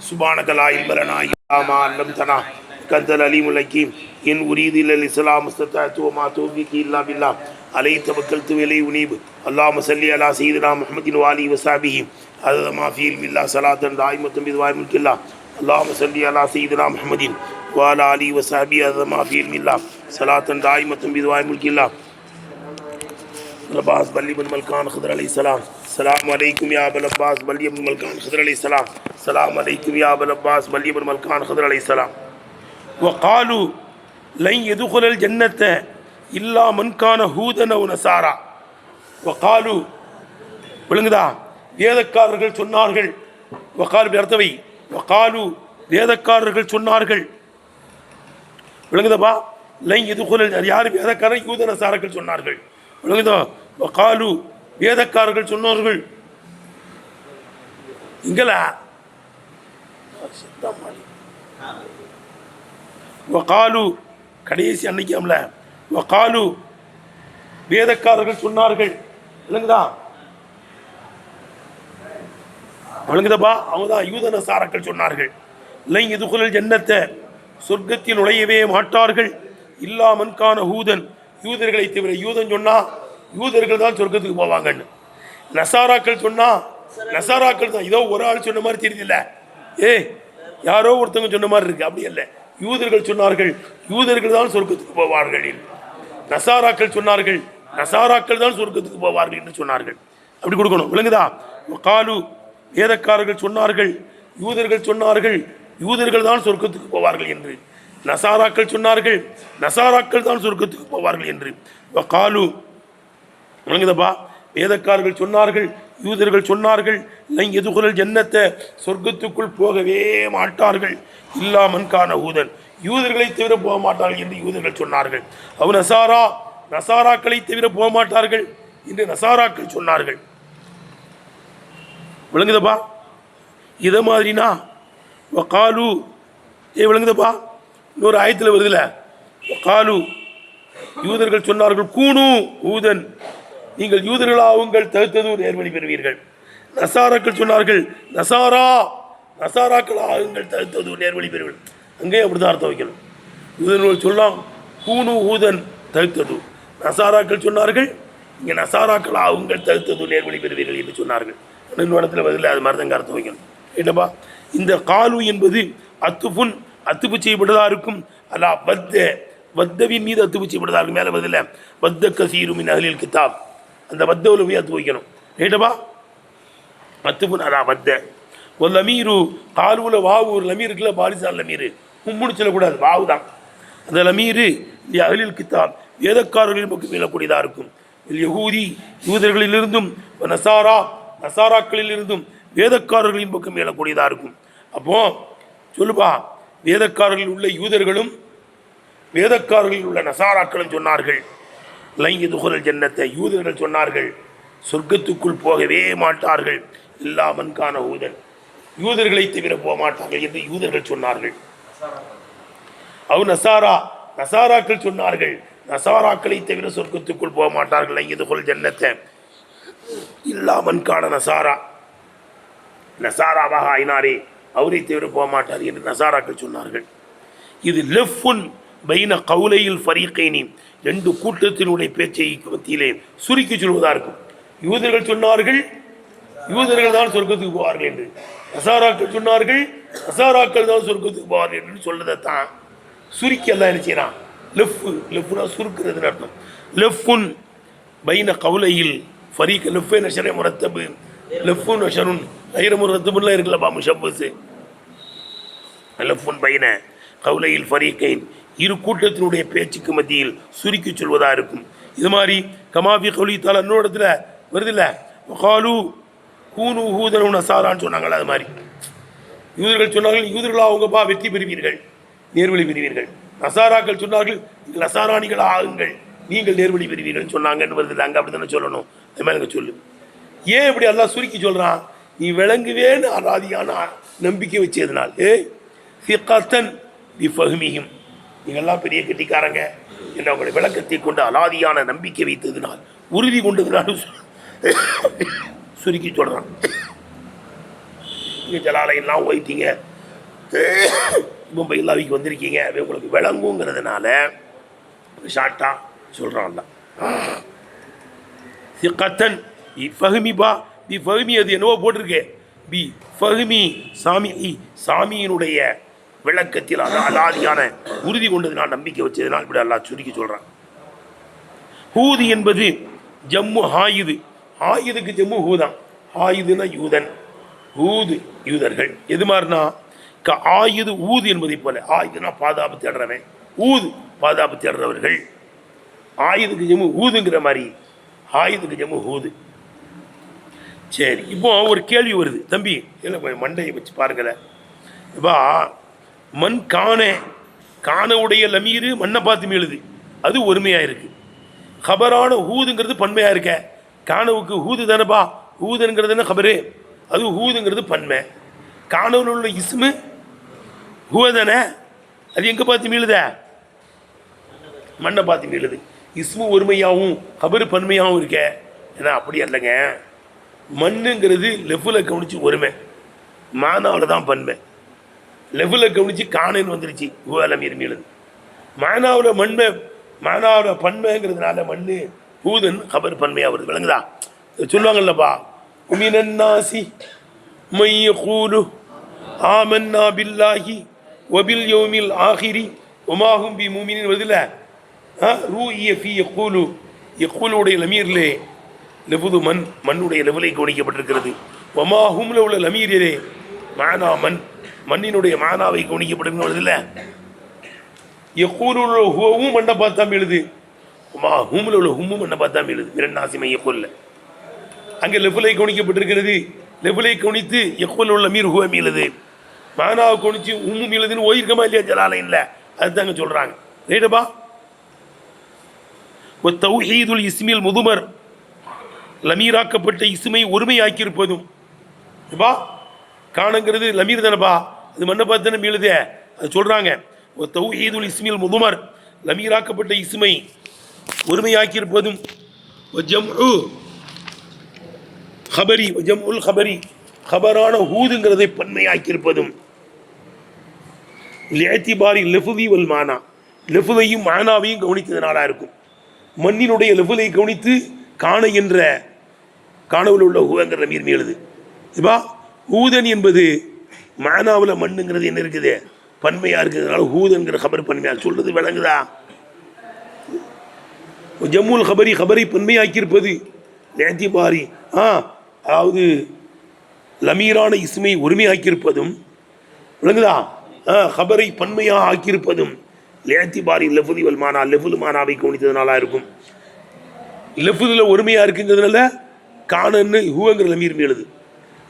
சுபானக லா இல்ம லனா இல்லா மா அல்லம்தனா கந்தல் அலீமுல் ஹக்கீம். இன் உரீது இல்லல் இஸ்லாம் முஸ்ததஅது வ மா தௌஃபீகி இல்லா பில்லாஹ் அலைஹி தவக்கல்து வ இலைஹி உனீப். அல்லாஹும்ம ஸல்லி அலா சய்யிதினா முஹம்மதின் வ ஆலிஹி வ ஸஹ்பிஹி அதத மா ஃபீ இல்மில்லாஹ் ஸலாத்தன் தாயிமத்தன் பிதுவாய் முல்கில்லாஹ். அல்லாஹும்ம ஸல்லி அலா சய்யிதினா முஹம்மதின் வ அலா ஆலிஹி வ ஸஹ்பிஹி அதத மா ஃபீ இல்மில்லாஹ் ஸலாத்தன் தாயிமத்தன் பிதுவாய் முல்கில்லாஹ். अब्बास बल्ली बिन मलकान खदर अलैहिस्सलाम सलाम अलैकुम या अबल अब्बास बल्ली बिन मलकान खदर अलैहिस्सलाम सलाम अलैकुम या अबल अब्बास बल्ली बिन मलकान खदर अलैहिस्सलाम वक़ालू लन यदखुल जन्नत इल्ला मन कान हूदन व नसारा. वक़ालू விளங்குதா? வேதக்காரர்கள் சொன்னார்கள். வகாலு அர்த்தவை வகாலு வேதக்காரர்கள் சொன்னார்கள். விளங்குதப்பா? லை எதுகுல் யார் வேதக்காரர்? யூத நசாராக்கள் சொன்னார்கள். விளங்குதா? வகாலு வேதக்காரர்கள் சொன்னார்கள். இங்கல வகாலு கடைசி அன்னைக்கு வகாலு வேதக்காரர்கள் சொன்னார்கள். விளங்குதா? வழங்குதப்பா? அவங்க தான் யூத நசாராக்கள் சொன்னார்கள். லை எதுகுல் ஜன்னத்தை சொர்க்கத்தில் நுழையவே மாட்டார்கள் இல்லா மன்கான ஹூதன் யூதர்களை தவிர. யூதன் சொன்னா யூதர்கள் தான் சொர்க்கத்துக்கு போவாங்கன்னு. நசாராக்கள் சொன்னா நசாராக்கள் தான். இதோ ஒரு ஆள் சொன்ன மாதிரி தெரியுது இல்லை? யாரோ ஒருத்தவங்க சொன்ன மாதிரி இருக்கு. அப்படி இல்லை. யூதர்கள் சொன்னார்கள் யூதர்கள் தான் சொர்க்கத்துக்கு போவார்கள். நசாராக்கள் சொன்னார்கள் நசாராக்கள் தான் சொர்க்கத்துக்கு போவார்கள் என்று சொன்னார்கள். அப்படி கொடுக்கணும். விளங்குதா? காலு வேதக்காரர்கள் சொன்னார்கள் யூதர்கள் சொன்னார்கள் யூதர்கள் தான் சொர்க்கத்துக்கு போவார்கள் என்று. நசாராக்கள் சொன்னார்கள் நசாராக்கள் தான் சொர்க்கத்துக்கு போவார்கள் என்று. காலு விளங்குதப்பா? வேதக்காரர்கள் சொன்னார்கள் யூதர்கள் சொன்னார்கள் லை எதுகுல் ஜன்னத்தை சொர்க்கத்துக்குள் போகவே மாட்டார்கள் இல்லா மன்கான ஹூதன் யூதர்களை தவிர போக மாட்டார்கள் என்று யூதர்கள் சொன்னார்கள். அவ் நசாரா நசாராக்களை தவிர போக மாட்டார்கள் என்று நசாராக்கள் சொன்னார்கள். விளங்குதப்பா? இதை மாதிரினா காலு விளங்குதப்பா? இன்னொரு ஆயத்தில் வருதுல காலு யூதர்கள் சொன்னார்கள் கூனு ஊதன் நீங்கள் யூதர்களாவுங்கள் தகுத்தது நேர்வழி பெறுவீர்கள். நசாராக்கள் சொன்னார்கள் நசாரா நசாராக்கள் ஆகுங்கள் தகுத்தது நேர்வழி பெறுவீர்கள். அங்கே அப்படிதான் அர்த்தம் வைக்கணும். யூதர்கள் சொல்லலாம் கூனு ஊதன் தகுத்தது. நசாராக்கள் சொன்னார்கள் இங்கே நசாராக்கள் ஆகுங்கள் தகுத்தது நேர்வழி பெறுவீர்கள் என்று சொன்னார்கள். இன்னொரு இடத்துல பதில் அது மாதிரி தான் அர்த்தம் வைக்கணும். என்னப்பா? இந்த காலு என்பது அத்துஃபுன் அத்துப்பு செய்யப்பட்டதாக இருக்கும். அல்லா பத்த வத்தவின் மீது அத்துப்பு செய்யப்பட்டதாக இருக்கும். மேலே பதில் வத்த கசீருமின் அகலில் கிதாப் அந்த வத்தவில் போய் அத்து வைக்கணும். ரைட்டப்பா? அத்துப்புன் அல்லா வத்த ஒரு லமீரு காலுவில் வாவு ஒரு லமீர் இருக்குல்ல பாரிசான் லமீரு மும்முன்னு சொல்லக்கூடாது. வாவு தான் அந்த லமீரு. இந்த அகலில் கிதாப் வேதக்காரர்களின் பக்கம் மீளக்கூடியதாக இருக்கும். யஹூதி யூதர்களிலிருந்தும் நசாரா நசாராக்களில் இருந்தும் வேதக்காரர்களின் பக்கம் மேலக்கூடியதாக இருக்கும். அப்போ சொல்லுப்பா, வேதக்காரர்களில் உள்ள யூதர்களும் வேதக்காரர்களில் உள்ள நசாராக்களும் சொன்னார்கள் லை எதுகுல் ஜன்னத்தை யூதர்கள் சொன்னார்கள் சொர்க்கத்துக்குள் போகவே மாட்டார்கள் இல்லா மன்கான ஹூதன் யூதர்களை தவிர போக மாட்டார்கள் என்று யூதர்கள் சொன்னார்கள். அவ் நசாரா நசாராக்கள் சொன்னார்கள் நசாராக்களை தவிர சொர்க்கத்துக்குள் போக மாட்டார்கள் லை எதுகுல் ஜன்னத்தை இல்லா மன்கான நசாரா நசாராவாக ஆயினாரே அவரை தவிர போக மாட்டார் என்று நசாராக்கள் சொன்னார்கள். இது லெஃபுன் பைன கவுலையில் ஃபரீகைனி ரெண்டு கூட்டத்தினுடைய பேச்சை மத்தியிலே சுருக்கி சொல்வதாக இருக்கும். யூதர்கள் சொன்னார்கள் யூதர்கள் தான் சொர்க்கத்துக்கு போவார்கள் என்று. நசாராக்கள் சொன்னார்கள் நசாராக்கள் தான் சொர்க்கத்துக்கு போவார்கள் என்று சொல்லதைத்தான் சுருக்கி எல்லாம் என்ன செய்யறான்? லெஃப்னா சுருக்கிறதுன்னு அர்த்தம். லெஃபுன் பைன கவுலையில் ஃபரீக் லெஃபே நஷரே முரத்தபு லெஃபு நஷருன் ஐர முரத்தபுலாம் இருக்குல்லப்பா முஷப்பஸு. லெஃபுன் பைன கவுலையில் ஃபரீகைன் இரு கூட்டத்தினுடைய பேச்சுக்கு மத்தியில் சுருக்கி சொல்வதாக இருக்கும். இது மாதிரி கமாபி கவுலித்தால் இன்னொரு இடத்துல வருதில்ல காலு கூனு ஹூதனு நசாரான்னு சொன்னாங்கள். அது மாதிரி யூதர்கள் சொன்னார்கள் யூதர்களாக அவங்கப்பா வெற்றி பெறுவீர்கள் நேர்வழி பெறுவீர்கள். நசாராக்கள் சொன்னார்கள் நீங்கள் நசாராணிகள் ஆகுங்கள் நீங்கள் நேர்வழி பெறுவீர்கள் சொன்னாங்கன்னு வருதில்லை? அங்கே அப்படி தானே சொல்லணும். அது மாதிரி எனக்கு சொல்லு. ஏன் இப்படி எல்லாம் சுருக்கி சொல்கிறான்? நீ விளங்குவேன்னு அராதியான நம்பிக்கை வச்சதுனால் ஃபிகத்தன் பிஃபஹ்மிஹிம் நீங்கள்லாம் பெரிய கெட்டிக்காரங்க என்ற உங்களுடைய விளக்கத்தை கொண்டு அலாதியான நம்பிக்கை வைத்ததினால் உறுதி கொண்டதுனாலும் சுருக்கி சொல்கிறான். நீங்கள் ஜலாலையெல்லாம் ஓய்த்தீங்க இப்போ பைலாவிக்கு வந்திருக்கீங்க, உங்களுக்கு விளங்குங்கிறதுனால ஷார்ட்டாக சொல்கிறான்ல. சிக்கத்தன் ஃபஹ்மிபா பி ஃபஹ்மி, அது என்னவோ போட்டிருக்கு பி ஃபஹ்மி சாமி, சாமியினுடைய விளக்கத்தில் அது அலாதியான உறுதி கொண்டதுனால் நம்பிக்கை வச்சதுனால் இப்படி அல்லாஹ் சுருக்கி சொல்கிறான். ஹூது என்பது ஜம்மு ஹாயுது, ஆயுதுக்கு ஜம்மு ஹூதான். ஆயுதுன்னா யூதன், ஹூது யூதர்கள். எது மாதிரினா ஆயுது ஊது என்பதை போல. ஆயுதுனா பாதுகாப்பு தேடுறவன், ஊது பாதுகாப்பு தேடுறவர்கள். ஆயுதுக்கு ஜம்மு ஊதுங்கிற மாதிரி, ஆயுதுக்கு ஜம்மு ஊது. சரி, இப்போ ஒரு கேள்வி வருது தம்பி, இல்லை மண்டையை வச்சு பாருங்களேன். இப்போ மண் காணவுடைய லமீரு மண்ணை பார்த்து மீளுது, அது ஒருமையாக இருக்கு. ஹபரான ஹூதுங்கிறது பன்மையாக இருக்க. காணவுக்கு ஹூது தானேப்பா, ஹூதுங்கிறது என்ன ஹபரு, அது ஹூதுங்கிறது பன்மை. காணவில் உள்ள இஸ்மு ஹூ தானே, அது எங்கே பார்த்து மீளுத, மண்ணை பார்த்து மீளுது. இஸ்மு ஒருமையாகவும் ஹபரு பன்மையாகவும் இருக்க. ஏன்னா அப்படி இல்லைங்க, மண்ணுங்கிறது லெஃபில் கவனிச்சு ஒருமை, மானாவில் தான் பன்மை. லெஃபில் கவனிச்சு காணன்னு வந்துருச்சு, ஹூலமீர் மீளுது. மானாவில் மண்மை, மானாவில் பன்மைங்கிறதுனால மண் ஹூதன் ஹபர் பன்மையாக வருது. விளங்குதா? சொல்லுவாங்கல்லப்பா, உமினன்னாசி மைய கூலு ஆமன்னா பில்லாஹி வபில் யௌமில் ஆஹிரி ஒமாஹும் பி மூமினின் வருதுல. ரூஇய ஃபீ யக்கூலு, யக்கூலுடைய லமீர்லே லெஃபுது மண், மண்ணுடைய லெவலை கவனிக்கப்பட்டிருக்கிறது. ஒமாஹும்ல உள்ள லமீரே மானா மண், மண்ணினுடைய மானாவை கவனிக்கப்பட்டிருக்கிறது வருதுல்ல. யக்கூலு ஹுவும் மண்ணை பார்த்தா மீளுது, ஒமாஹும்ல உள்ள ஹும்மும் மண்ணை பார்த்தா மீளுது. மிரன்னாசி மைய கூல்ல அங்கே லெஃபுலை கவனிக்கப்பட்டிருக்கிறது. லெஃபுலை கவனித்து யக்கூல் உள்ள மீர் ஹுவ மீளுது, மானாவை கவனிச்சு உம்மு மீளுதுன்னு ஓயிருக்கமா இல்லையா ஜலாலை இல்லை, அதுதாங்க சொல்கிறாங்க. ரைட்டப்பா. தௌஹீதுல் இஸ்மில் முதுமர், லமீராக்கப்பட்ட இஸ்மை ஒருமையாக்கியிருப்பதும். இப்பா காணுங்கிறது லமீர் தானப்பா, அது மண்ணை பார்த்து தானே மீளுதே, அது சொல்கிறாங்க. தௌஹீதுல் இஸ்மில் முதுமர், லமீராக்கப்பட்ட இஸ்மை ஒருமையாக்கியிருப்பதும். ஜம்உ ஹபரி, ஜம்உல் ஹபரி, ஹபரான ஹூதுங்கிறதை பன்மையாக்கியிருப்பதும். லிஅ்திபாரி லஃப்தி வல் மானா, லஃப்தையும் மானாவையும் கவனித்ததனால இருக்கும். மண்ணினுடைய லெஃபலை கவனித்து காண என்ற காணவில் உள்ள ஹூங்கிற மீர் மீளுது. இப்பா ஹூதன் என்பது மானாவில் மண்ணுங்கிறது என்ன இருக்குது, பன்மையாக இருக்கிறதுனால ஹூதன்கிற ஹபர் பன்மையாக சொல்றது. விளங்குதா? ஜம்முல் ஹபரி, ஹபரை பன்மையாக்கியிருப்பது. லிஅ்திபாரி, அதாவது லமீரான இஸ்மை ஒருமையாக்கியிருப்பதும். விளங்குதா? ஹபரை பன்மையாக ஆக்கியிருப்பதும். லிஅ்திபாரி லஃப்தி வல் மானா, லெஃபுல் மானாவை கவனித்ததுனால இருக்கும். லெஃபுதில் ஒருமையாக இருக்குங்கிறதுனால காணன்னு ஹூங்கிற லமீர் மீளுது.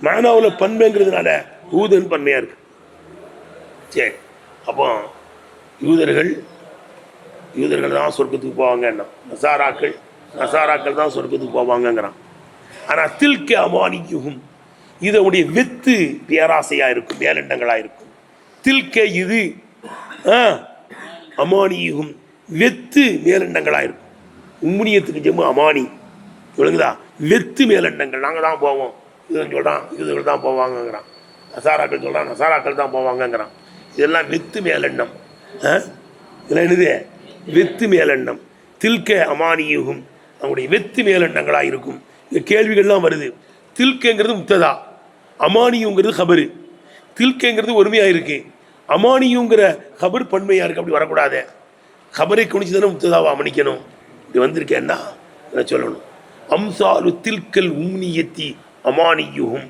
மானாவில் பன்மைங்கிறதுனால ஹூதன் பன்மையாக இருக்கு. சரி, அப்போ யூதர்கள் தான் சொர்க்கத்துக்கு போவாங்கன்னா, நசாராக்கள் தான் சொர்க்கத்துக்கு போவாங்கங்கிறான். ஆனால் தில்க அமானியுகும், இதனுடைய வெத்து பேராசையாக இருக்கும், மேலண்டங்களாக இருக்கும். தில்க இது, அமானியுகும் வெத்து மேலண்டங்களாக இருக்கும். உம்முனியத்துக்கு ஜம்மு அமானி. விளங்குதா? வெத்து மேலண்டங்கள், நாங்கள் தான் போவோம். இதுன்னு சொல்கிறான், இதுகள் தான் போவாங்கங்கிறான். நசாராக்கள் சொல்கிறான், நசாராக்கள் தான் போவாங்கங்கிறான். இதெல்லாம் வெத்து மேலெண்ணம். இதெல்லாம் என்னது? வெத்து மேலெண்ணம். தில்க அமானியுகும், அவங்களுடைய வெத்து மேலெண்ணங்களாக இருக்கும். இந்த கேள்விகள்லாம் வருது. தில்கங்கிறது முத்ததா, அமானியுங்கிறது ஹபரு. தில்கங்கிறது ஒருமையாக இருக்கு, அமானியுங்கிற ஹபர் பன்மையாக இருக்குது. அப்படி வரக்கூடாது. ஹபரை கவனிச்சு தானே முத்ததாவை அமனிக்கணும். இப்படி வந்திருக்கேன்னா சொல்லணும். அம்சாலு தில்கல் உம்னியத்தி அமானியுகும்,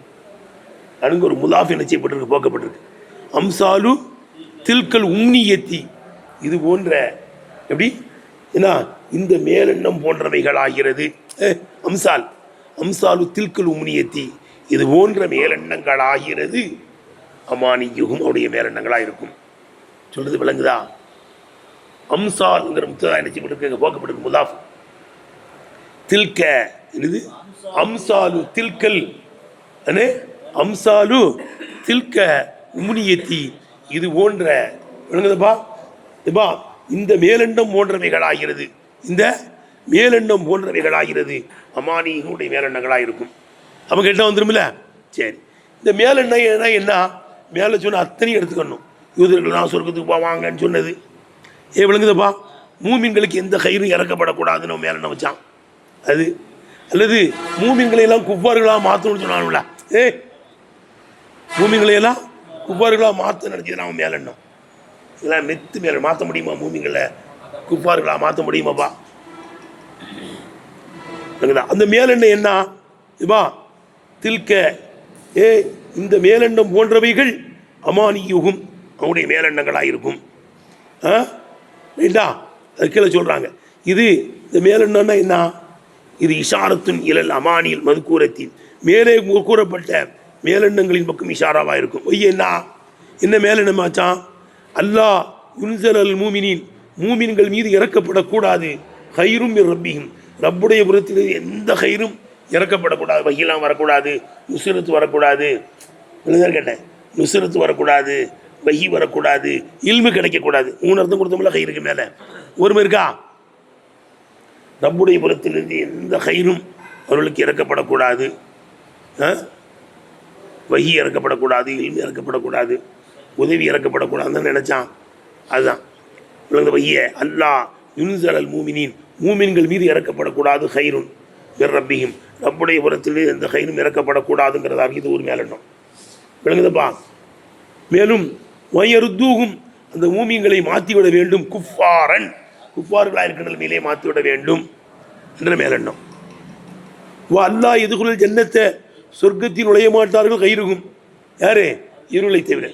அனுங்க ஒரு முலாஃப் என்ன செய்யப்பட்டிருக்கு, போக்கப்பட்டிருக்கு. அம்சாலு தில்கல் உம்னியத்தி, இது போன்ற எப்படி ஏன்னா இந்த மேலெண்ணம் போன்றவைகள் ஆகிறது. அம்சாலு தில்கல் உம்னியத்தி, இது போன்ற மேலெண்ணங்கள் ஆகிறது. அமானியுகும், அவருடைய மேலெண்ணங்களாக இருக்கும். சொல்றது விளங்குதா? அம்சால்ங்கிற முத்ததா என்ன செய்யப்பட்டிருக்கு, போக்கப்பட்டிருக்கு முலாஃப். தில்க இது அம்சாலு தில்கல், அம்சாலு தில்க உம்னியத்தி, இது போன்ற விளங்குதப்பா. இப்பா இந்த மேலெண்ணம் போன்றவைகளாகிறது, இந்த மேலெண்ணம் போன்றவைகளாகிறது. அமானியுடைய மேலெண்ணங்களாக இருக்கும். அவங்க என்ன வந்துருமில்ல. சரி, இந்த மேலெண்ணம் என்ன, மேலே சொன்ன அத்தனையும் எடுத்துக்கணும். யூதர்கள் தான் சொர்க்கத்துக்கு போவாங்கன்னு சொன்னது விளங்குதப்பா. மூமின்களுக்கு எந்த கயிறும் இறக்கப்படக்கூடாதுன்னு மேலே என்ன வச்சான் அது. அல்லது மூமின்களையெல்லாம் குஃபார்களாக மாற்றணும்னு சொன்னானுங்களா? மூமின்களையெல்லாம் குஃபார்களாக மாற்ற நினச்சது அவன் மேலே என்ன இதெல்லாம் மெத்து மேலே மாற்ற முடியுமா? மூமின்களை குஃபார்களாக மாற்ற முடியுமாப்பா? அந்த மேலெண்ணெய் என்ன இப்பா தில்க இந்த மேலெண்ணம் போன்றவைகள் அமானியுகும் அவனுடைய மேலெண்ணங்களாக இருக்கும். ரைட்டா? அது கீழே சொல்கிறாங்க. இது இந்த மேலெண்ணம்னா என்ன? இது இஷாரத்துன் இலல் அமானியில் மதுக்கூரத்தின் மேலே கூறப்பட்ட மேலெண்ணங்களின் பக்கம் இஷாராவாக இருக்கும். என்ன மேலெண்ணமாச்சான்? அல்லாஹ் யுன்சல் அல் மூமினின் மூமின்கள் மீது இறக்கப்படக்கூடாது. ஹைரும் ரப்பியும் ரப்புடைய புறத்தில் எந்த ஹைரும் இறக்கப்படக்கூடாது. வகிலாம் வரக்கூடாது, நுசுரத்து வரக்கூடாது. கேட்டேன், நுசுரத்து வரக்கூடாது, வகி வரக்கூடாது, இல்மு கிடைக்கக்கூடாது. 3 அர்த்தம் கொடுத்தோம்ல ஹைருக்கு மேலே. ஒருமை இருக்கா? ரப்புடைய புறத்திலிருந்து எந்த ஹைரும் அவர்களுக்கு இறக்கப்படக்கூடாது, வகி இறக்கப்படக்கூடாது, இல்மு இறக்கப்படக்கூடாது, உதவி இறக்கப்படக்கூடாதுன்னு நினச்சான். அதுதான் வகிய அல்லாஹ் யுன்சல் அல் மூமினின் மூமின்கள் மீது இறக்கப்படக்கூடாது. ஹைருன் மிர் ரப்பியும் ரப்புடைய புறத்தில் எந்த ஹைரும் இறக்கப்படக்கூடாதுங்கிறதாக இது ஒரு மேலெண்ணம். விளங்குதப்பா? மேலும் வயருத்தூகும் அந்த மூமியங்களை மாற்றிவிட வேண்டும். குஃபாரன் குஃபார்களாக இருக்கிற நிலையிலே மாற்றிவிட வேண்டும் என்ற மேலெண்ணம். அல்லா எதுகுள் ஜன்னத்தை சொர்க்கத்தில் நுழைய மாட்டார்கள். கைருகும் யாரு? இருளை தவிர.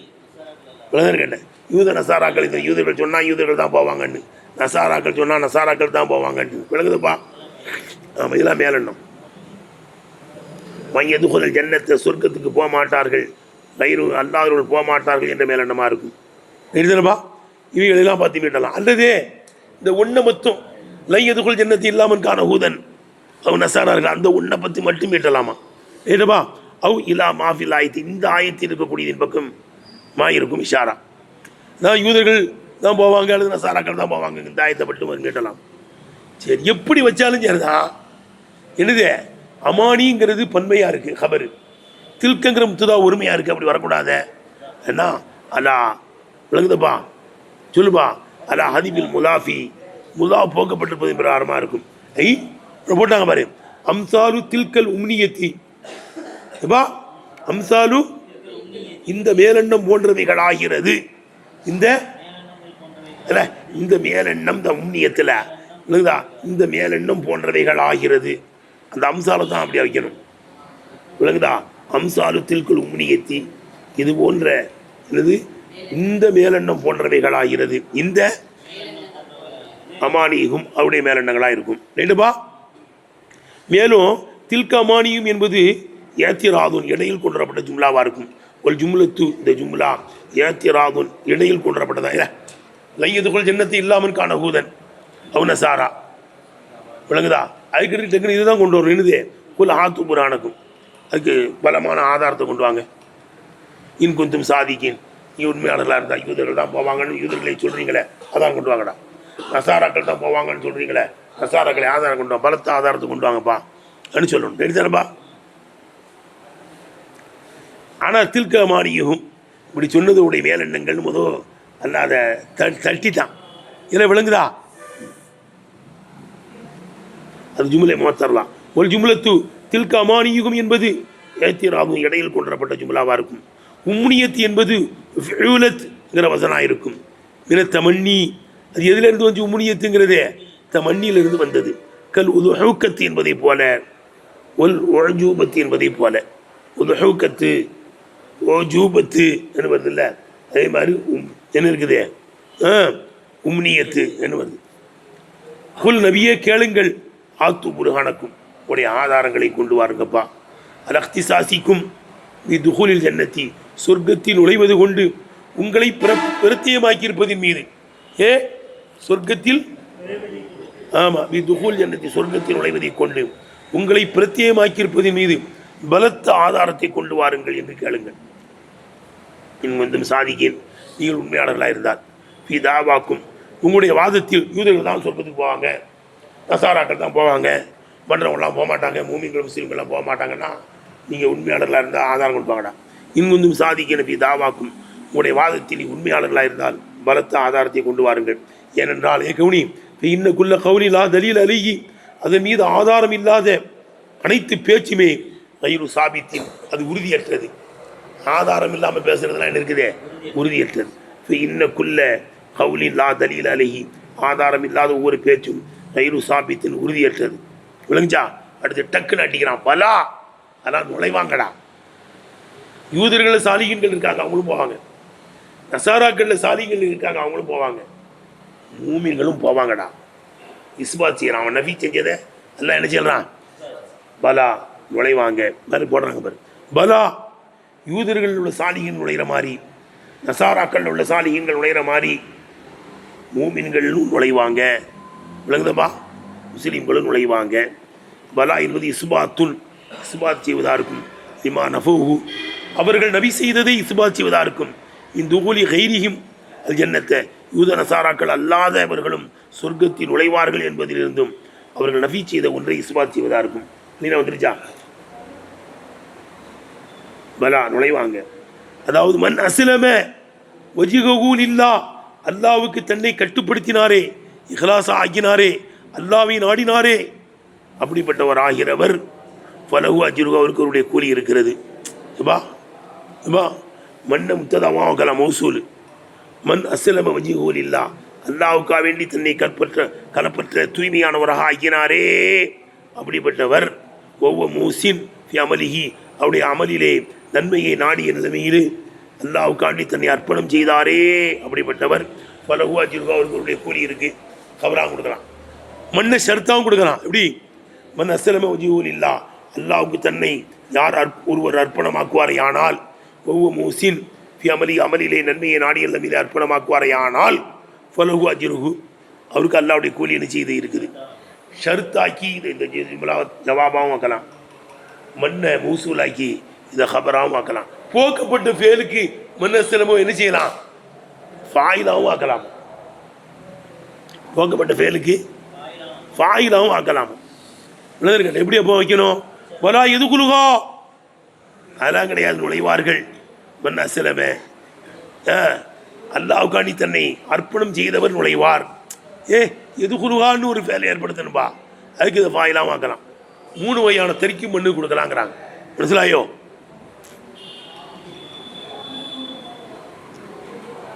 விளங்க கேட்டேன். யூத நசாராக்கள் இந்த யூதர்கள் சொன்னால் யூதர்கள் தான் போவாங்கன்னு, நசாராக்கள் சொன்னால் நசாராக்கள் தான் போவாங்கன்னு. விளங்குதுப்பா? ஆமாம், இதெல்லாம் மேலெண்ணம். எதுகுள் ஜன்னத்தை சொர்க்கத்துக்கு போக மாட்டார்கள், கைரு அல்லாதவர்கள் போக மாட்டார்கள் என்ற மேலெண்ணமாக இருக்கும். தெரியுதுனப்பா? இவைகளெல்லாம் பார்த்து மீட்டலாம். அல்லது இந்த ஒன்றை மொத்தம் லையதுக்குள் ஜன்னத்து இல்லாமல் காண ஹூதன் அவன் நசாரார்கள் அந்த ஒன்றை பற்றி மட்டும் மீட்டலாமா? ஏடப்பா அவ் இலா மாஃபில் ஆயத்து இந்த ஆயத்தில் இருக்கக்கூடியதின் பக்கம் இருக்கும் இஷாரா. நான் யூதர்கள் தான் போவாங்க அல்லது நசாராக்கள் தான் போவாங்க இந்த ஆயத்தை மட்டும் மீட்டலாம். சரி, எப்படி வச்சாலும் சரிதான். என்னது அமானிங்கிறது பன்மையாக இருக்குது, ஹபரு. தில்கங்கிற முத்துதா ஒருமையாக இருக்குது. அப்படி வரக்கூடாத என்ன அல்லா. விளங்குதப்பா? சொல்லுப்பா. அல்லா ஹதிபில் முலாஃபி முலா போக்கப்பட்டிருப்பது பிரகாரமாக இருக்கும். போட்டாங்க பாரு. அம்சாலு தில்கல் உம்னியத்தி எப்பா அம்சாலு இந்த மேலெண்ணம் போன்றவைகள் ஆகிறது. இந்த இந்த மேலெண்ணம் இந்த உம்னியத்தில் விளங்குதா? இந்த மேலெண்ணம் போன்றவைகள் ஆகிறது. அந்த அம்சாலை தான் அப்படியே வைக்கணும். விளங்குதா? அம்சாலு தில்கல் உம்னியத்தி இது போன்ற என்னது இந்த மேலெண்ணம் போன்றவைகள் ஆகிறது. இந்த அமானியும் அவருடைய மேலெண்ணங்களாக இருக்கும். ரெண்டுபா. மேலும் தில்க அமானியும் என்பது ஏத்திராதுன் இடையில் கொண்டுவரப்பட்ட ஜும்லாவாக இருக்கும். ஒரு ஜும்லத்து இந்த ஜும்லா ஏத்திராதுன் இடையில் கொண்டுவரப்பட்டதா இல்லை. லையதுக்குள் ஜன்னத்தை இல்லாமல் காண ஹூதன் அவன சாரா. விளங்குதா? அதுக்கு டக்குனு இதுதான் கொண்டு வரணும். என்னது? குல் ஹாத்து புராணக்கும். அதுக்கு பலமான ஆதாரத்தை கொண்டு வாங்க. இன் கொஞ்சம் சாதிக்கின் நீ உண்மையாளர்களாக இருந்தால் யூதர்கள் தான் போவாங்கன்னு யூதர்களை சொல்கிறீங்களே, அதான் கொண்டு வாங்கடா. நசாராக்கள் தான் போவாங்கன்னு சொல்கிறீங்களே, நசாராக்களை ஆதாரம் கொண்டு வாங்க, பலத்த ஆதாரத்தை கொண்டு வாங்கப்பா அப்படின்னு சொல்லணும். தெரிஞ்சானப்பா? ஆனால் தில்க மானியும் இப்படி சொன்னது உடைய மேலெண்ணங்கள் முதல் அல்லாத தட்டிட்டான். இல்லை விளங்குதா? அது ஜும்லை மாத்தரலாம். ஒரு ஜும்லத்து தில்க அமானியுகம் என்பது ஏத்திராகும் இடையில் கொண்டுவரப்பட்ட ஜும்லாவாக இருக்கும். உம்னியத்து என்பது ஃபிஊலத்ங்கிற வசனாக இருக்கும். மின தமன்னி அது எதிலிருந்து வந்து உம்னியத்துங்கிறதே தமன்னியிலிருந்து வந்தது. கல் உதுஹூக்கத்து என்பதை போல, ஒல் ஒஜூபத்து என்பதை போல. உதுஹூக்கத்து ஓஜூபத்து என்ன வருது இல்லை, அதே மாதிரி என்ன இருக்குது உம்னியத்து என்ன வருது. குல் நபியே கேளுங்கள், ஆத்து புருகானக்கும் உடைய ஆதாரங்களை கொண்டு வாருங்கப்பா. அல் அக்திசாசிக்கும் துஹூலில் ஜன்னத்தி சொர்க்கத்தில் நுழைவது கொண்டு உங்களை பிரத்தியமாக்கியிருப்பதின் மீது. சொர்க்கத்தில் ஆமாம் துஹூல் ஜன்னத்தி சொர்க்கத்தில் நுழைவதை கொண்டு உங்களை பிரத்தியமாக்கியிருப்பதின் மீது பலத்த ஆதாரத்தை கொண்டு வாருங்கள் என்று கேளுங்கள். இன்னும் சாதிக்கேன் நீங்கள் உண்மையாளர்களாக இருந்தால் தாவாக்கும் உங்களுடைய வாதத்தில் யூதர்கள் தான் சொர்க்கத்துக்கு போவாங்க, நசாராக்கள் தான் போவாங்க, மற்றவங்களாம் போக மாட்டாங்க, மூமின்கள் முஸ்லீம்கள்லாம் போக மாட்டாங்கன்னா நீங்கள் உண்மையாளர்களாக இருந்தால் ஆதாரம் கொடுப்பாங்கடா. இன்குந்தும் சாதிக்க நபி தாவாக்கும் உங்களுடைய வாதத்தில் உண்மையாளர்களாக இருந்தால் பலத்த ஆதாரத்தை கொண்டு வாருங்கள். ஏனென்றால் கவுனி இன்னக்குள்ள கவுனிலா தலீல் அலிகி அதன் மீது ஆதாரம் இல்லாத அனைத்து பேச்சுமே கயிறு சாபித்தின் அது உறுதியற்றது. ஆதாரம் இல்லாமல் பேசுறதுலாம் என்ன இருக்குதே உறுதியற்றது. இன்னக்குள்ள கவுலில்லா தலீல் அலிகி ஆதாரம் இல்லாத ஒவ்வொரு பேச்சும் கயிறு சாபித்தின் உறுதியற்றது. விளங்குச்சா? அடுத்து டக்குன்னு அடிக்கிறான் பலா, அதெல்லாம் நுழைவாங்கடா. யூதர்கள் சாலிகன்கள் இருக்காங்க, அவங்களும் போவாங்க. நசாராக்களில் சாலிகன்கள் இருக்காங்க, அவங்களும் போவாங்க. மூமின்களும் போவாங்கடா. இஸ்பாத் செய்யறான், அவன் நபி செஞ்சதை எல்லாம் என்ன செய்யறான்? பலா நுழைவாங்க. மாதிரி போடுறாங்க பாரு. பலா யூதர்கள் உள்ள சாலிகன் நுழைகிற மாதிரி, நசாராக்கள் உள்ள சாலிகன்கள் நுழைகிற மாதிரி மூமின்களும் நுழைவாங்க. விளங்குதப்பா? முஸ்லீம்களும் நுழைவாங்க. பலா என்பது இஸ்பாத்துன் இஸ்பாத் செய்வதாக இருக்கும். லிமா நஃபூஹு அவர்கள் நபி செய்ததை இஸ்பாத் செய்வதாக இருக்கும். இந்த ஊலி கைரிஹிம் அல் ஜன்னத்தை யூத நசாராக்கள் அல்லாதவர்களும் சொர்க்கத்தில் நுழைவார்கள் என்பதிலிருந்தும் அவர்கள் நபி செய்த ஒன்றை இஸ்பாத் செய்வதாக இருக்கும். நீனா வந்துருச்சா? பலா நுழைவாங்க. அதாவது மன் அஸ்லம வஜ்ஹஹு லில்லாஹ் அல்லாஹ்வுக்கு தன்னை கட்டுப்படுத்தினாரே, இஹ்லாஸ் ஆகினாரே, அல்லாஹ்வை நாடினாரே, அப்படிப்பட்டவர் ஆகிறவர் ஃபலஹு அஜ்ருஹு அவருக்கு அவருடைய கூலி இருக்கிறது. மன்ன முத்ததமாகலாம் மௌசூல் மன் அஸ்லம வஜ்ஹஹு லில்லாஹ் அல்லாஹ்வுக்காக வேண்டி தன்னை கலப்பற்ற தூய்மையானவராக ஆகினாரே, அப்படிப்பட்டவர் ஒவ்வொரு மூசின் ஃபி அமலிஹி அவருடைய அமலிலே நன்மையை நாடிய நிலைமையிலே அல்லாஹ்வுக்காண்டி தன்னை அர்ப்பணம் செய்தாரே, அப்படிப்பட்டவர் ஃபலஹு அஜ்ருஹு அவருக்கு அவருடைய கூலி இருக்கு. கபராகவும் கொடுக்கலாம், மண்ணை ஷர்த்தாவும் கொடுக்கலாம். எப்படி? மன் அஸ்லம வஜ்ஹஹு லில்லாஹ் அல்லாஹ்வுக்கு தன்னை யார் ஒருவர் அர்ப்பணமாக்குவாரே ஆனால் ஒவ்வொரு மூசின் ஃபி அமலி அமலிலே நன்மையை நாடிய நிலைமையிலே அர்ப்பணமாக்குவாரே ஆனால் ஃபலஹு அஜ்ருஹு அவருக்கு அல்லாஹ்வுடைய கூலி என்ன செய்து இருக்குது. ஷர்த்தாக்கி இந்த ஜவாபாகவும் ஆக்கலாம், மண்ணை மூசூலாக்கி இதை ஹபராகவும் ஆக்கலாம். போக்கப்பட்ட ஃபேலுக்கு மன்ன சிலமோ என்ன செய்யலாம்? ஃபாயிலாவும் ஆக்கலாம். போக்கப்பட்ட ஃபேலுக்கு ஃபாயிலாவும் ஆக்கலாம். எப்படி அப்போ வைக்கணும்? வலா எது குலுகா அதெல்லாம் கிடையாது. நுழைவார்கள். மன்ன சிலமே அல்லாஹ்வுக்காண்டி தன்னை அர்ப்பணம் செய்தவர் நுழைவார். எது குலுகான்னு ஒரு ஃபேலை ஏற்படுத்தணும்பா, அதுக்கு இதை ஃபாயிலாவும் ஆக்கலாம். 3 வகையான தெறிக்கும் மண்ணு கொடுக்கலாங்கிறாங்க. മനസ്സിലായോ?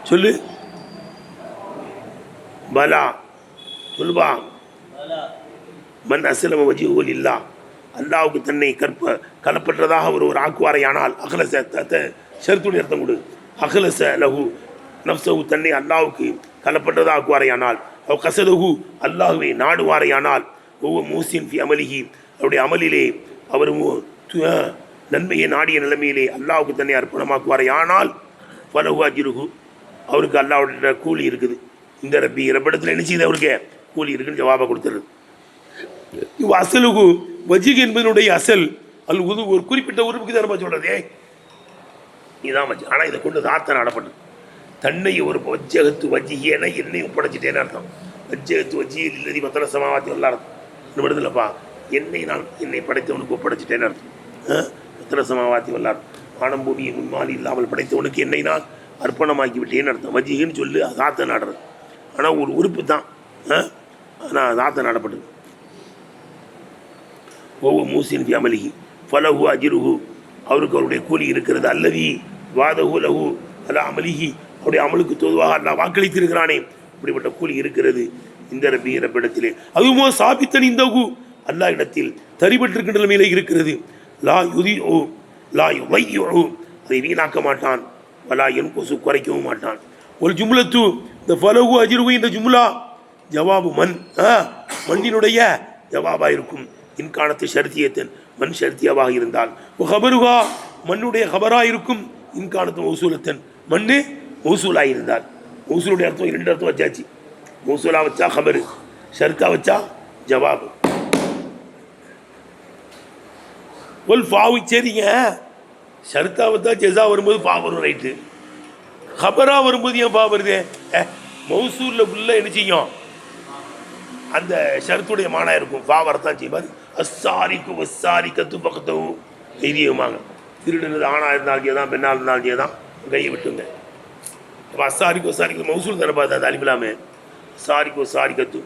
சொல்லு. பலா சொல்லுபா. மன் அஸ்லம வஜ்ஹஹு லில்லாஹ் அல்லாஹ்வுக்கு தன்னை கலப்பற்றதாக ஒரு ஆக்குவாரையானால் அஹ்லஸ ஷர்த்துடைய அர்த்தம் கொடு. அஹ்லஸ லஹு நஃப்ஸஹு தன்னை அல்லாஹ்வுக்கு கலப்பற்றதாக ஆக்குவாரையானால் அவ் கஸதஹு அல்லாஹ்வை நாடுவாரையானால் ஒவ்வொரு மூசின் ஃபி அமலிஹி அவருடைய அமலிலே அவர் நன்மையை நாடிய நிலைமையிலே அல்லாஹ்வுக்கு தன்னை அர்ப்பணமாக்குவாரே ஆனால் ஃபலஹு அஜ்ருஹு அவருக்கு அல்லாஹ்வுடைய கூலி இருக்குது. இந்த ரப்பிடத்தில் என்ன செய்து அவருக்கு கூலி இருக்குன்னு ஜவாபை கொடுத்துருது. இவ் அசலுகு வஜ்ஹ் என்பதனுடைய அசல் அல் உது ஒரு குறிப்பிட்ட உறுப்புக்கு தான் நம்ம சொல்றது. இதான் வஜ். ஆனால் இதை கொண்டு தாத்தன் ஆடப்பட்டது. தன்னை ஒரு வஜ்ஜகத்து வஜ்ஹியனை என்னை ஒப்படைச்சிட்டேன்னு அர்த்தம். வஜ்ஜகத்து வஜ்ஹியில் இல்லதி மத்தன சமாவாத்தி வல்ல அர்த்தம் விடுதலப்பா. என்னை படைத்தவனுக்கு ஒப்படைச்சிட்டேன்னு அர்த்தம். மத்தன சமாவாத்தி வல்லார் வானம் பூமியை முன்மாலி இல்லாமல் படைத்தவனுக்கு என்னை நான் அர்ப்பணமாக்கி விட்டேன்னு அர்த்தம். வஜ்ஹின்னு சொல்லி தாத்தன் ஆடுறது. ஆனால் ஒரு உறுப்பு தான். ஆனால் தாத்தன் ஆடப்பட்டது. ஒவ்வொரு மூசின் ஃபி அமலிஹி ஃபலஹு அஜ்ருஹு அவருக்கு அவருடைய கூலி இருக்கிறது. அல்லதி வாதஹு லஹு அலா அமலிஹி அவருடைய அமலுக்கு தோதுவாக அல்லாஹ் வாக்களித்திருக்கிறானே, இப்படிப்பட்ட கூலி இருக்கிறது இந்த ரப்பிடத்திலே. அதுமோ சாபித்தன் இந்த அல்லாஹ் இடத்தில் தரிபட்டிருக்கின்ற நிலையிலே இருக்கிறது. லா யுதி ஓ லா யுவையு அதை வீணாக்க மாட்டான். வலா என் கொசு குறைக்கவும் மாட்டான். ஒரு ஜும்லத்து இந்த ஃபலஹு அஜ்ருஹு இந்த ஜும்லா ஜவாபு மண் மண்ணினுடைய ஜவாபாக இருக்கும். இன்காணத்து ஷர்த்தியத்தன் மண் ஷர்த்தியாவாக இருந்தால் ஹபருகா மண்ணுடைய ஹபராக இருக்கும். இன்காணத்து மௌசூலத்தன் மண்ணு மௌசூலாக இருந்தால். மௌசூலுடைய அர்த்தம் 2 அர்த்தம் வச்சாச்சு. மௌசூலா வச்சா ஹபரு, ஷர்த்தா வச்சா ஜவாபு. ஒரு ஃபாவு சரிங்க. ஷர்த்தா வச்சா ஜெஸா வரும்போது ஃபா வரும், ரைட்டு. ஹபராக வரும்போது ஏன் ஃபா வருது? மௌசூலில் உள்ள என்ன செய்யும்? அந்த ஷர்த்துடைய மானா இருக்கும். ஃபா வரத்தான் செய்வார். அஸ்ஸாரிக்கு வஸ்ஸாரிக்கத்து பக்கத்தவும் எய்தியுமாங்க. திருடுனது ஆணாக இருந்தாலும் சரி தான், பெண்ணாக இருந்தாலும் சரி தான், கையை விட்டுங்க. இப்போ அசாரிக்கு சாரிக்கு மௌசூல் தானே பார்த்தா அது அலிபிலாமே. சாரிக்கு சாரிக்கத்து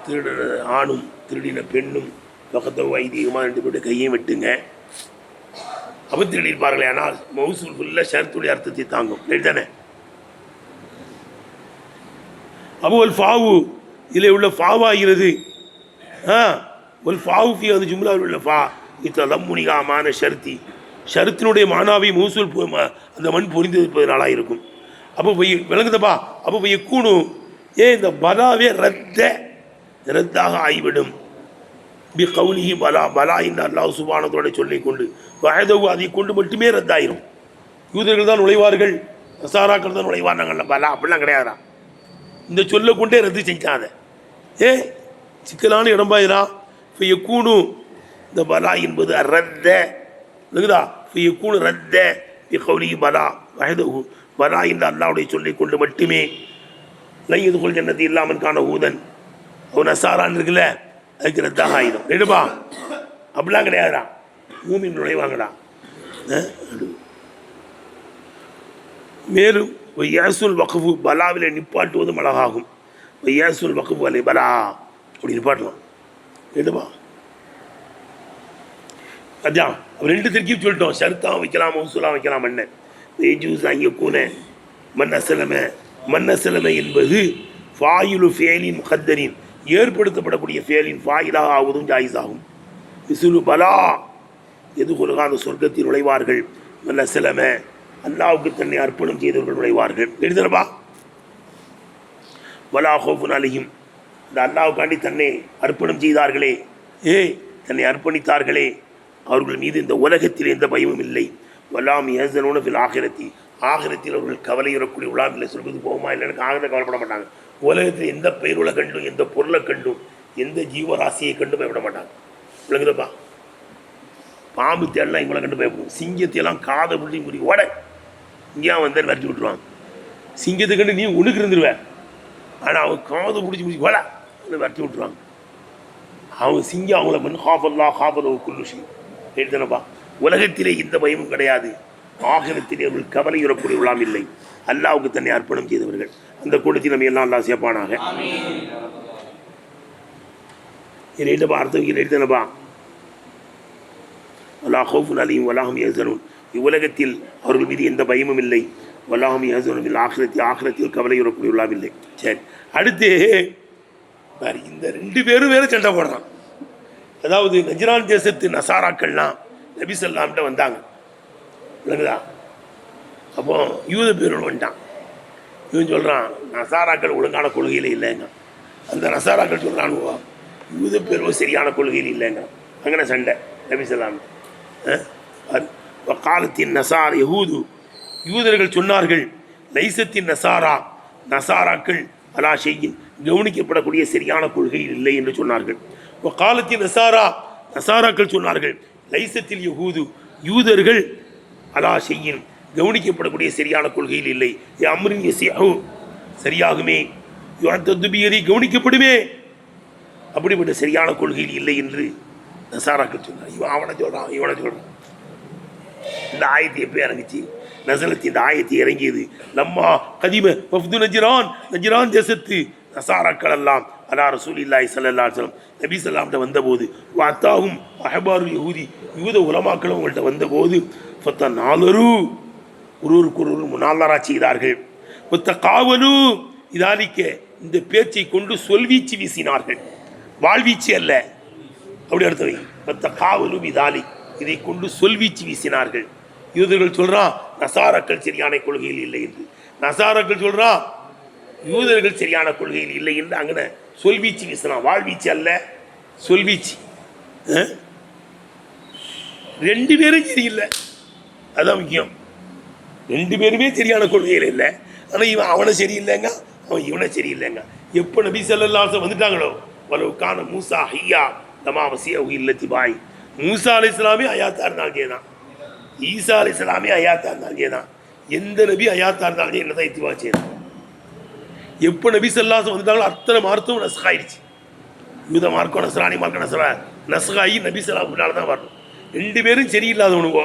திருடுன ஆணும் திருடின பெண்ணும் பக்கத்தை வைத்தியமாக 2 பேர்ட்டு கையையும் வெட்டுங்க. அப்போ திருடிப்பார்களே. ஆனால் மௌசூல் ஃபுல்லாக ஷரத்துடைய அர்த்தத்தை தாங்கும். தானே. அப்போ ஒரு ஃபாவு இதில் உள்ள ஃபாவாகிறது. ஒரு ஃபாவுஃபி அந்த ஜும்லாவில் உள்ள ஃபா இத்தலம்முனிகாமான ஷருத்தி ஷருத்தினுடைய மானாவை மௌசூல் அந்த மண் பொறிந்திருப்பதனாலாக இருக்கும். அப்போ போய் விளங்குதப்பா. அப்போ போய் கூணும் இந்த பலாவே ரத்தாக ஆகிவிடும். பி கவுலிஹி பலா பலா என்று அல்லாஹ் சுப்ஹானஹு சொல்லை கொண்டு வஹதஹு அதை கொண்டு மட்டுமே ரத்தாயிரும். யூதர்கள் தான் நுழைவார்கள், நசாராக்கள் தான் நுழைவார்கள். பலா அப்படிலாம் கிடையாதா. இந்த சொல்லை கொண்டே ரத்து செஞ்சாத. சிக்கலான இடம்பாயிரா கூணு. இந்த பலா என்பது ரத்த இருக்குதா. கூணு ரத்த பி கவுலிஹி பலா வஹதஹு பலா என்று அல்லாஹ்வுடைய சொல்லை கொண்டு மட்டுமே. லையது கொள் ஜன்னதி இல்லாமல் காண ஊதன் அவன் நசாரான்னு இருக்குல்ல, அதுக்கு ரத்தாக ஆயிடும். எடுப்பா அப்படிலாம் கிடையாதுடா. மூமின் நுழைவாங்கடா. மேலும் யாசுல் வக்ஃபு பலாவில் நிப்பாட்டுவதும் அழகாகும். யாசுல் வக்ஃபு அலை பலா அப்படி நிப்பாட்டலாம். எடுப்பா அதான் 2 திருக்கி சொல்லிட்டோம். ஷர்த்தாக வைக்கலாம், மௌசூலாக வைக்கலாம். ஜூஸ் அங்கே கூன மன்னசலமை என்பது ஃபாயிலு ஃபேலின் முகத்தரின் ஏற்படுத்தப்படக்கூடிய ஃபேலின் ஃபாயிலாக ஆவதும் ஜாயிஸ் ஆகும். விசுலு பலா எது கொள்கா அந்த சொர்க்கத்தில் நுழைவார்கள். மன்னசலமை அல்லாவுக்கு தன்னை அர்ப்பணம் செய்தவர்கள் நுழைவார்கள். எழுதுறப்பா. வலா ஹோஃபுன் அலைஹிம் இந்த அல்லாவுக்காண்டி தன்னை அர்ப்பணம் செய்தார்களே, தன்னை அர்ப்பணித்தார்களே, அவர்கள் மீது இந்த உலகத்தில் எந்த பயமும் இல்லை. வலாம் யஹ்ஸனூன ஃபில் ஆகிரத்தி ஆகிரத்தில் அவர்கள் கவலையுறக்கூடிய உலாமில்லை. சொல்வது போகுமா இல்லைன்னு ஆகிரத்தை கவலைப்பட மாட்டாங்க. உலகத்தில் எந்த பெயருளை கண்டும், எந்த பொருளை கண்டும், எந்த ஜீவராசியை கண்டும் பயப்பட மாட்டாங்க. விளங்குதப்பா. பாம்பு தேடலாம் இவங்களை கண்டு பயப்படும். சிங்கத்தையெல்லாம் காதை பிடிச்சி முடி ஓட இங்கேயா வந்து விரட்டி விட்டுருவாங்க. சிங்கத்தை கண்டு நீ உனக்கு இருந்துருவேன். ஆனால் அவன் காதை பிடிச்சி ஓட விரட்டி விட்டுருவாங்க. அவன் சிங்கம் அவங்கள மண் ஹாஃபல்லா ஹாஃபல் குல்லுஷி எழுதனப்பா. உலகத்திலே எந்த பயமும் கிடையாது. ஆகிரத்திலே அவர்கள் கவலையுறக்கூடிய உலாம் இல்லை. அல்லாவுக்கு தன்னை அர்ப்பணம் செய்தவர்கள். அந்த கூட்டத்தில் நம்ம எல்லாம் அல்லாஹ் சேர்ப்பானாக. எழுதப்பா. அர்த்தம் எழுதனப்பா. வலா ஹௌஃபுன் அலைஹிம் வலாஹும் யஹ்ஸனூன் இவ்வுலகத்தில் அவர்கள் மீது எந்த பயமும் இல்லை. வலாஹும் யஹ்ஸனூன் பில் ஆகிரத்தி ஆகிரத்தில் கவலையுறக்கூடிய உலாம் இல்லை. சரி, அடுத்து இந்த 2 பேரும் வேறு சண்டை போடுறான். அதாவது நஜ்ரான் தேசத்து நசாராக்கள்லாம் நபி ஸல்லல்லாஹு அலைஹி வந்தாங்க. விளங்குதா. அப்போ யூத பேரோடு வந்துட்டான். இவன் சொல்கிறான் நசாராக்கள் ஒழுங்கான கொள்கையில் இல்லைங்க. அந்த நசாராக்கள் சொல்கிறானுவோ யூத பேரோ சரியான கொள்கையில் இல்லைங்க. அங்கே சண்டை நபி ஸல்லல்லாஹு அலைஹி காலத்தின் நசார் யஹூது யூதர்கள் சொன்னார்கள் லைசத்தின் நசாரா நசாராக்கள் அலா ஷையின் கவனிக்கப்படக்கூடிய சரியான கொள்கையில் இல்லை என்று சொன்னார்கள். காலத்தின் நசாரா நசாராக்கள் சொன்னார்கள் லைசத்தில் யஹூது யூதர்கள் அலா ஷையின் கவனிக்கப்படக்கூடிய சரியான கொள்கையில் இல்லை. அம்ரின் யஸிஹு சரியாகுமே, யுஅத்ததுபியதி கவனிக்கப்படுமே, அப்படிப்பட்ட சரியான கொள்கையில் இல்லை என்று நசாராக்கள் சொன்னார். இவன் அவனை சொல்கிறான், இவனை சொல்கிறான். இந்த ஆயத்தை எப்போ இறங்கிச்சு? நசலத்து இந்த ஆயத்தை இறங்கியது லம்மா கதிம வஃது நஜ்ரான் நஜ்ரான் தேசத்து நசாராக்கள் எல்லாம் அலா ரசூலில்லாஹி ஸல்லல்லாஹு அலைஹி வஸல்லம் நபி ஸல்லல்லாஹு வந்தபோது வாத்தாகும் அஹ்பாரு யஹூதி யூத உலமாக்களும் அவங்கள்ட்ட வந்தபோது ஃபத்தனாலரு ஒருவருக்கு ஒருவர் முனாலரா செய்தார்கள். ஒத்தகாவலு இதாலிக்க இந்த பேச்சை கொண்டு சொல்வீச்சு வீசினார்கள். வாழ்வீச்சு அல்ல, அப்படி அடுத்தவை. ஒத்தகாவலு இதாலி இதை கொண்டு சொல்வீச்சு வீசினார்கள். யூதர்கள் சொல்கிறான் நசாராக்கள் சரியான கொள்கையில் இல்லை என்று. நசாராக்கள் சொல்கிறான் யூதர்கள் சரியான கொள்கையில் இல்லை என்று அங்கே சொல்வீச்சு வீசினான். வாழ்வீச்சு அல்ல, சொல்வீச்சு. 2 பேரும் சரியில்லை, அதுதான் முக்கியம். 2 பேருமே சரியான கொள்கையில் இல்லை. ஆனால் இவன் அவனை சரியில்லைங்க, அவன் இவனை சரியில்லைங்க. எப்போ நபி ஸல்லல்லாஹு அலைஹி வந்துட்டாங்களோ வலவுக்கான மூசா ஹையா தமா வசிய இல்லத்தி பாய். மூசா அலைஹிஸ்ஸலாமே ஹயாத்தா இருந்தாலும் தான், ஈசா அலைஹிஸ்ஸலாமே ஹயாத்தா இருந்தாலும் தான், எந்த நபி ஹயாத்தா இருந்தாலும் என்ன தான் இத்திவா செய்யணும். எப்போ நபி ஸல்லல்லாஹு அலைஹி வந்துட்டாங்களோ அத்தனை மார்க்கம் நஸ்காயிடுச்சு. யூத மார்க்கம் நஸ்ரானி மார்க்கம் நஸ்காயி நபி ஸல்லல்லாஹு தான் வரணும். 2 பேரும் சரியில்லாதவனுவோ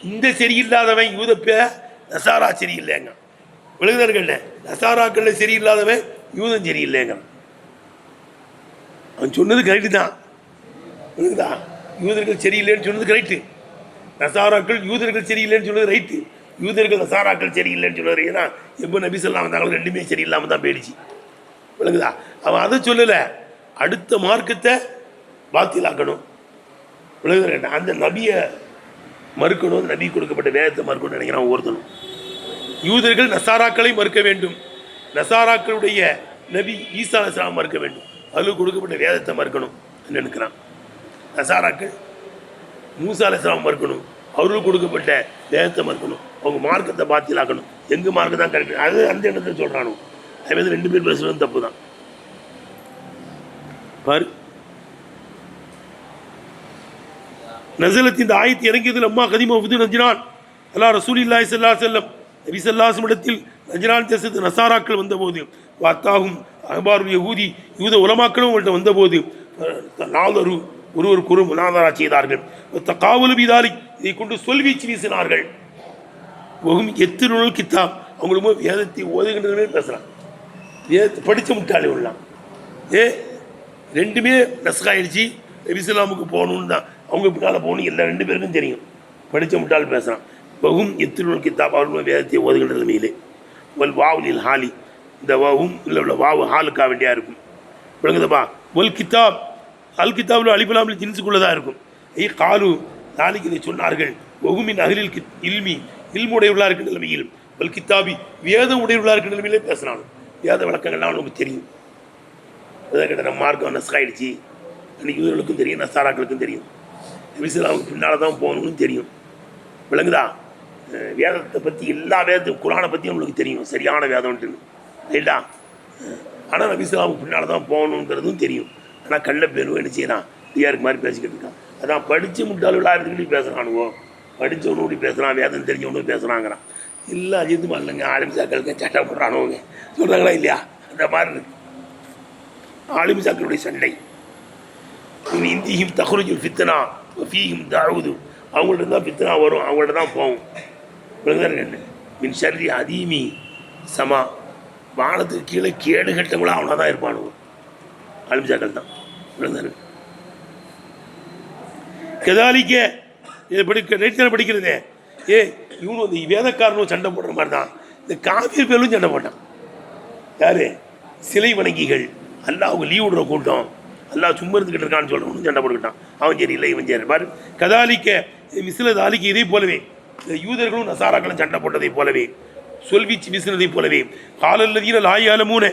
இந்த சரியில்லாதவன் நசாரா சரியில்லைங்க. விழுந்தார்கள் நசாராக்கள் சரியில்லாதவன் யூதன் சரியில்லைங்க. அவன் சொன்னது கரெக்டு தான். விழுந்தா யூதர்கள் சரியில்லைன்னு சொன்னது கரெக்டு. நசாராக்கள் யூதர்கள் சரியில்லைன்னு சொன்னது ரைட்டு. யூதர்கள் நசாராக்கள் சரியில்லைன்னு சொல்லுறது. ஏன்னா எப்போ நபி சொல்லாம இருந்தாங்களோ ரெண்டுமே சரியில்லாமல் தான் போயிடுச்சு. விளங்குதா? அவன் அதை சொல்லலை, அடுத்த மார்க்கத்தை பாத்திலாக்கணும். விளங்குதா? அந்த நபியை மறுக்கணும், நபி கொடுக்கப்பட்ட வேதத்தை மறுக்கணும்னு நினைக்கிறான் ஒவ்வொருத்தனும். யூதர்கள் நசாராக்களை மறுக்க வேண்டும், நசாராக்களுடைய நபி ஈசா அலைஹிஸ்ஸலாம் மறுக்க வேண்டும், அதில் கொடுக்கப்பட்ட வேதத்தை மறுக்கணும் நினைக்கிறான். நசாராக்கள் மூசா அலைஹிஸ்ஸலாம் மறுக்கணும், அவர்களுக்கு கொடுக்கப்பட்ட வேதத்தை மறுக்கணும், அவங்க மார்க்கத்தை பாத்திலாக்கணும். எங்கள் மார்க்கம் தான் கரெக்ட், அது அந்த இடத்துல சொல்கிறானோ. அது மாதிரி 2 பேர் பேசுகிறது தப்பு தான். பாரு, நஸலத் இந்த ஆயத்து இறங்கியதில் அம்மா கதிமா உது நஜ்ரான் அல்லா ரசூலில்லாஹி ஸல்லல்லாஹு அலைஹி வஸல்லம் நபி ஸல்லல்லாஹு அலைஹி வஸல்லம் நஜ்ரான் தேசத்து நசாராக்கள் வந்தபோது, வாத்தாகும் அஹ்பாரு யஹூதி யூத உலமாக்களும் அவங்கள்ட்ட வந்தபோது நாதரு ஒருவருக்கு ஒரு முனாதரா செய்தார்கள். தகாவலு பிதாலி இதை கொண்டு சொல்வீச்சு வீசினார்கள். எத்திருநூல் கித்தாப் அவங்களும் வேதத்தை ஓதுகின்றதுமே பேசுகிறான். வேதத்தை படித்த முட்டாளி உள்ளான். ரெண்டுமே நஸ்காயிடுச்சு. நபிசுல்லாமுக்கு போகணுன்னு தான், அவங்க பின்னால் போகணும் எல்லா 2 பேருக்கும் தெரியும். படித்த முட்டாள் பேசுகிறான். வகும் எத்திருநூல் கித்தாப் அவர்களும் வேதத்தை ஓதுகின்ற நிலைமையிலே ஒல் வாவுலில் ஹாலி, இந்த வாவும் இல்லை வாவு ஹாலுக்கா வேண்டியா இருக்கும். விளங்குதப்பா? ஒல் கித்தாப் அல் கித்தாபில் அலிபுலாமில் ஜின்ஸுக்குள்ளதாக இருக்கும். காலு நாளைக்கு இதை சொன்னார்கள். ஒகுமின் அகிலில் இல்மி இல்முடையவர்களாக இருக்கிற நிலைமையில் வல் கித்தாபி வேதம் உடையவர்களாக இருக்கிற நிலைமையிலே பேசினாலும் வேத விளக்கங்கள்லாம் நமக்கு தெரியும். அதான் கேட்ட நம்ம மார்க்கம் நஸ்காயிடுச்சு. அன்றைக்கி இவர்களுக்கும் தெரியும், நசாராக்களுக்கும் தெரியும், நபிசுல்லாமுக்கு பின்னால் தான் போகணும்னு தெரியும். விளங்குதா? வேதத்தை பற்றி எல்லா வேதத்தையும் குரானை பற்றி நம்மளுக்கு தெரியும், சரியான வேதம்ன்ட்டுன்னு ரைட்டா. ஆனால் நபிசுல்லாமுக்கு பின்னால் தான் போகணுங்கிறதும் தெரியும். ஆனால் கள்ள பேரும் என்ன செய்யறான், டிஆருக்கு மாதிரி பேசிக்கிட்டு இருக்கான். அதான் படித்து முட்டாளர்களாக இருந்துக்கிட்டு பேசுகிறானுவோ, படித்தவனு இப்படி பேசுகிறான், வேதம் தெரிஞ்சவனு பேசுகிறாங்கிறான். இல்லை அஜித்துமா இல்லைங்க, ஆலிம்சாக்களுக்கு சட்டை போடுறானுவங்க சொல்கிறாங்களா இல்லையா? அந்த மாதிரி இருக்கு ஆலிம்சாக்களுடைய சண்டை. இந்தியும் தகுருஜுல் ஃபித்னா ஃபீஹிம் தாவுது, அவங்கள்ட்ட தான் ஃபித்னா வரும், அவங்கள்ட்ட தான் போகும். என்ன மின் ஷர்ரி அதீமி சமா, வானத்துக்கு கீழே கேடு கட்டவங்களும் அவனா தான் இருப்பானுங்க. அலிம்சாக்கள் தான் கதாலிக்க இதை படிக்கிறதே. இவனு அந்த வேதக்காரனும் சண்டை போடுற மாதிரி தான் இந்த காவிரி பேரும் சண்டை போட்டான். யாரு? சிலை வணங்கிகள். அல்லா அவங்க லீவ் விடுற கூட்டம், அல்லா சும்மா இருந்துக்கிட்டு இருக்கான்னு சொல்கிறவனும் சண்டை போட்டுக்கிட்டான். அவன் சரி இல்லை இவன் சரி. பாரு, கதாலிக்க மிசில தாலிக்கு இதே போலவே இந்த யூதர்களும் நசாராக்களும் சண்டை போட்டதை போலவே சொல்வீச்சு வீசினதை போலவே காலல்லதீன லாயாலமூன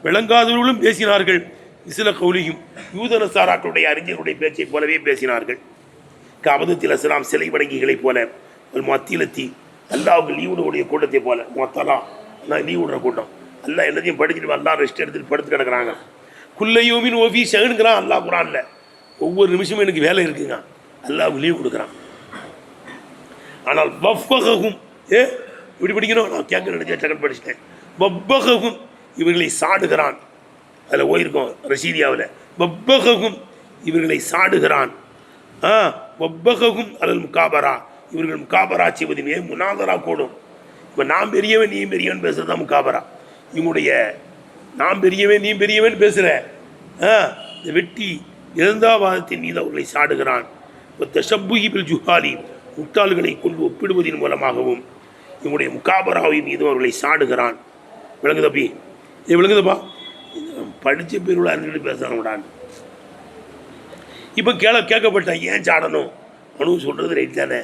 விளங்காதவர்களும் பேசினார்கள். இஸ்ல கௌலியும் யூத நசாராக்களுடைய அறிஞர்களுடைய பேச்சை போலவே பேசினார்கள். கபதத்தில் அஸ்லாம் சிலை வணங்கிகளைப் போல, ஒரு மத்தியிலத்தி அல்லாவுக்கு லீவ் விடக்கூடிய கூட்டத்தை போல, மொத்தலா நான் லீவ் விடுற கூட்டம். அல்லா எல்லாத்தையும் படிச்சுட்டு அல்லா ரெஸ்ட் எடுத்துட்டு படுத்து கிடக்குறாங்க. குல்லையோமின் ஓஃபி ஷகுங்கிறான் அல்லா குரான்ல. ஒவ்வொரு நிமிஷமும் எனக்கு வேலை இருக்குங்க, அல்லாவுக்கு லீவ் கொடுக்குறான். ஆனால் வஃபகும் இப்படி படிக்கணும், நான் கேட்க நினைச்சேன் செகண்ட் படிச்சுட்டேன். வப்பகும் இவர்களை சாடுகிறான். அதில் போயிருக்கோம் ரஷீதியாவில். வப்பகும் இவர்களை சாடுகிறான். வப்பகும் அல்லது முகாபரா, இவர்கள் முகாபரா செய்வதினே முனாதரா கூடும். இப்போ நான் பெரியவன் நீ பெரியவன் பேசுகிறது தான் முகாபரா. இவங்களுடைய நான் பெரியவன் நீ பெரியவன் பேசுகிற இந்த வெட்டி இறந்தாவாதத்தின் மீது அவர்களை சாடுகிறான். தஷப்புஹிபில் ஜுஹாலி, முட்டாள்களை கொண்டு ஒப்பிடுவதன் மூலமாகவும் இவங்களுடைய முகாபராவின் மீது அவர்களை சாடுகிறான். விளங்குதப்பி? விளங்குதப்பா? படித்த பேருள்ள அறிஞர்கள் பேசுகிறான். இப்போ கேட்கப்பட்டான், ஏன் சாடணும்? அவனு சொல்கிறது ரைட் தானே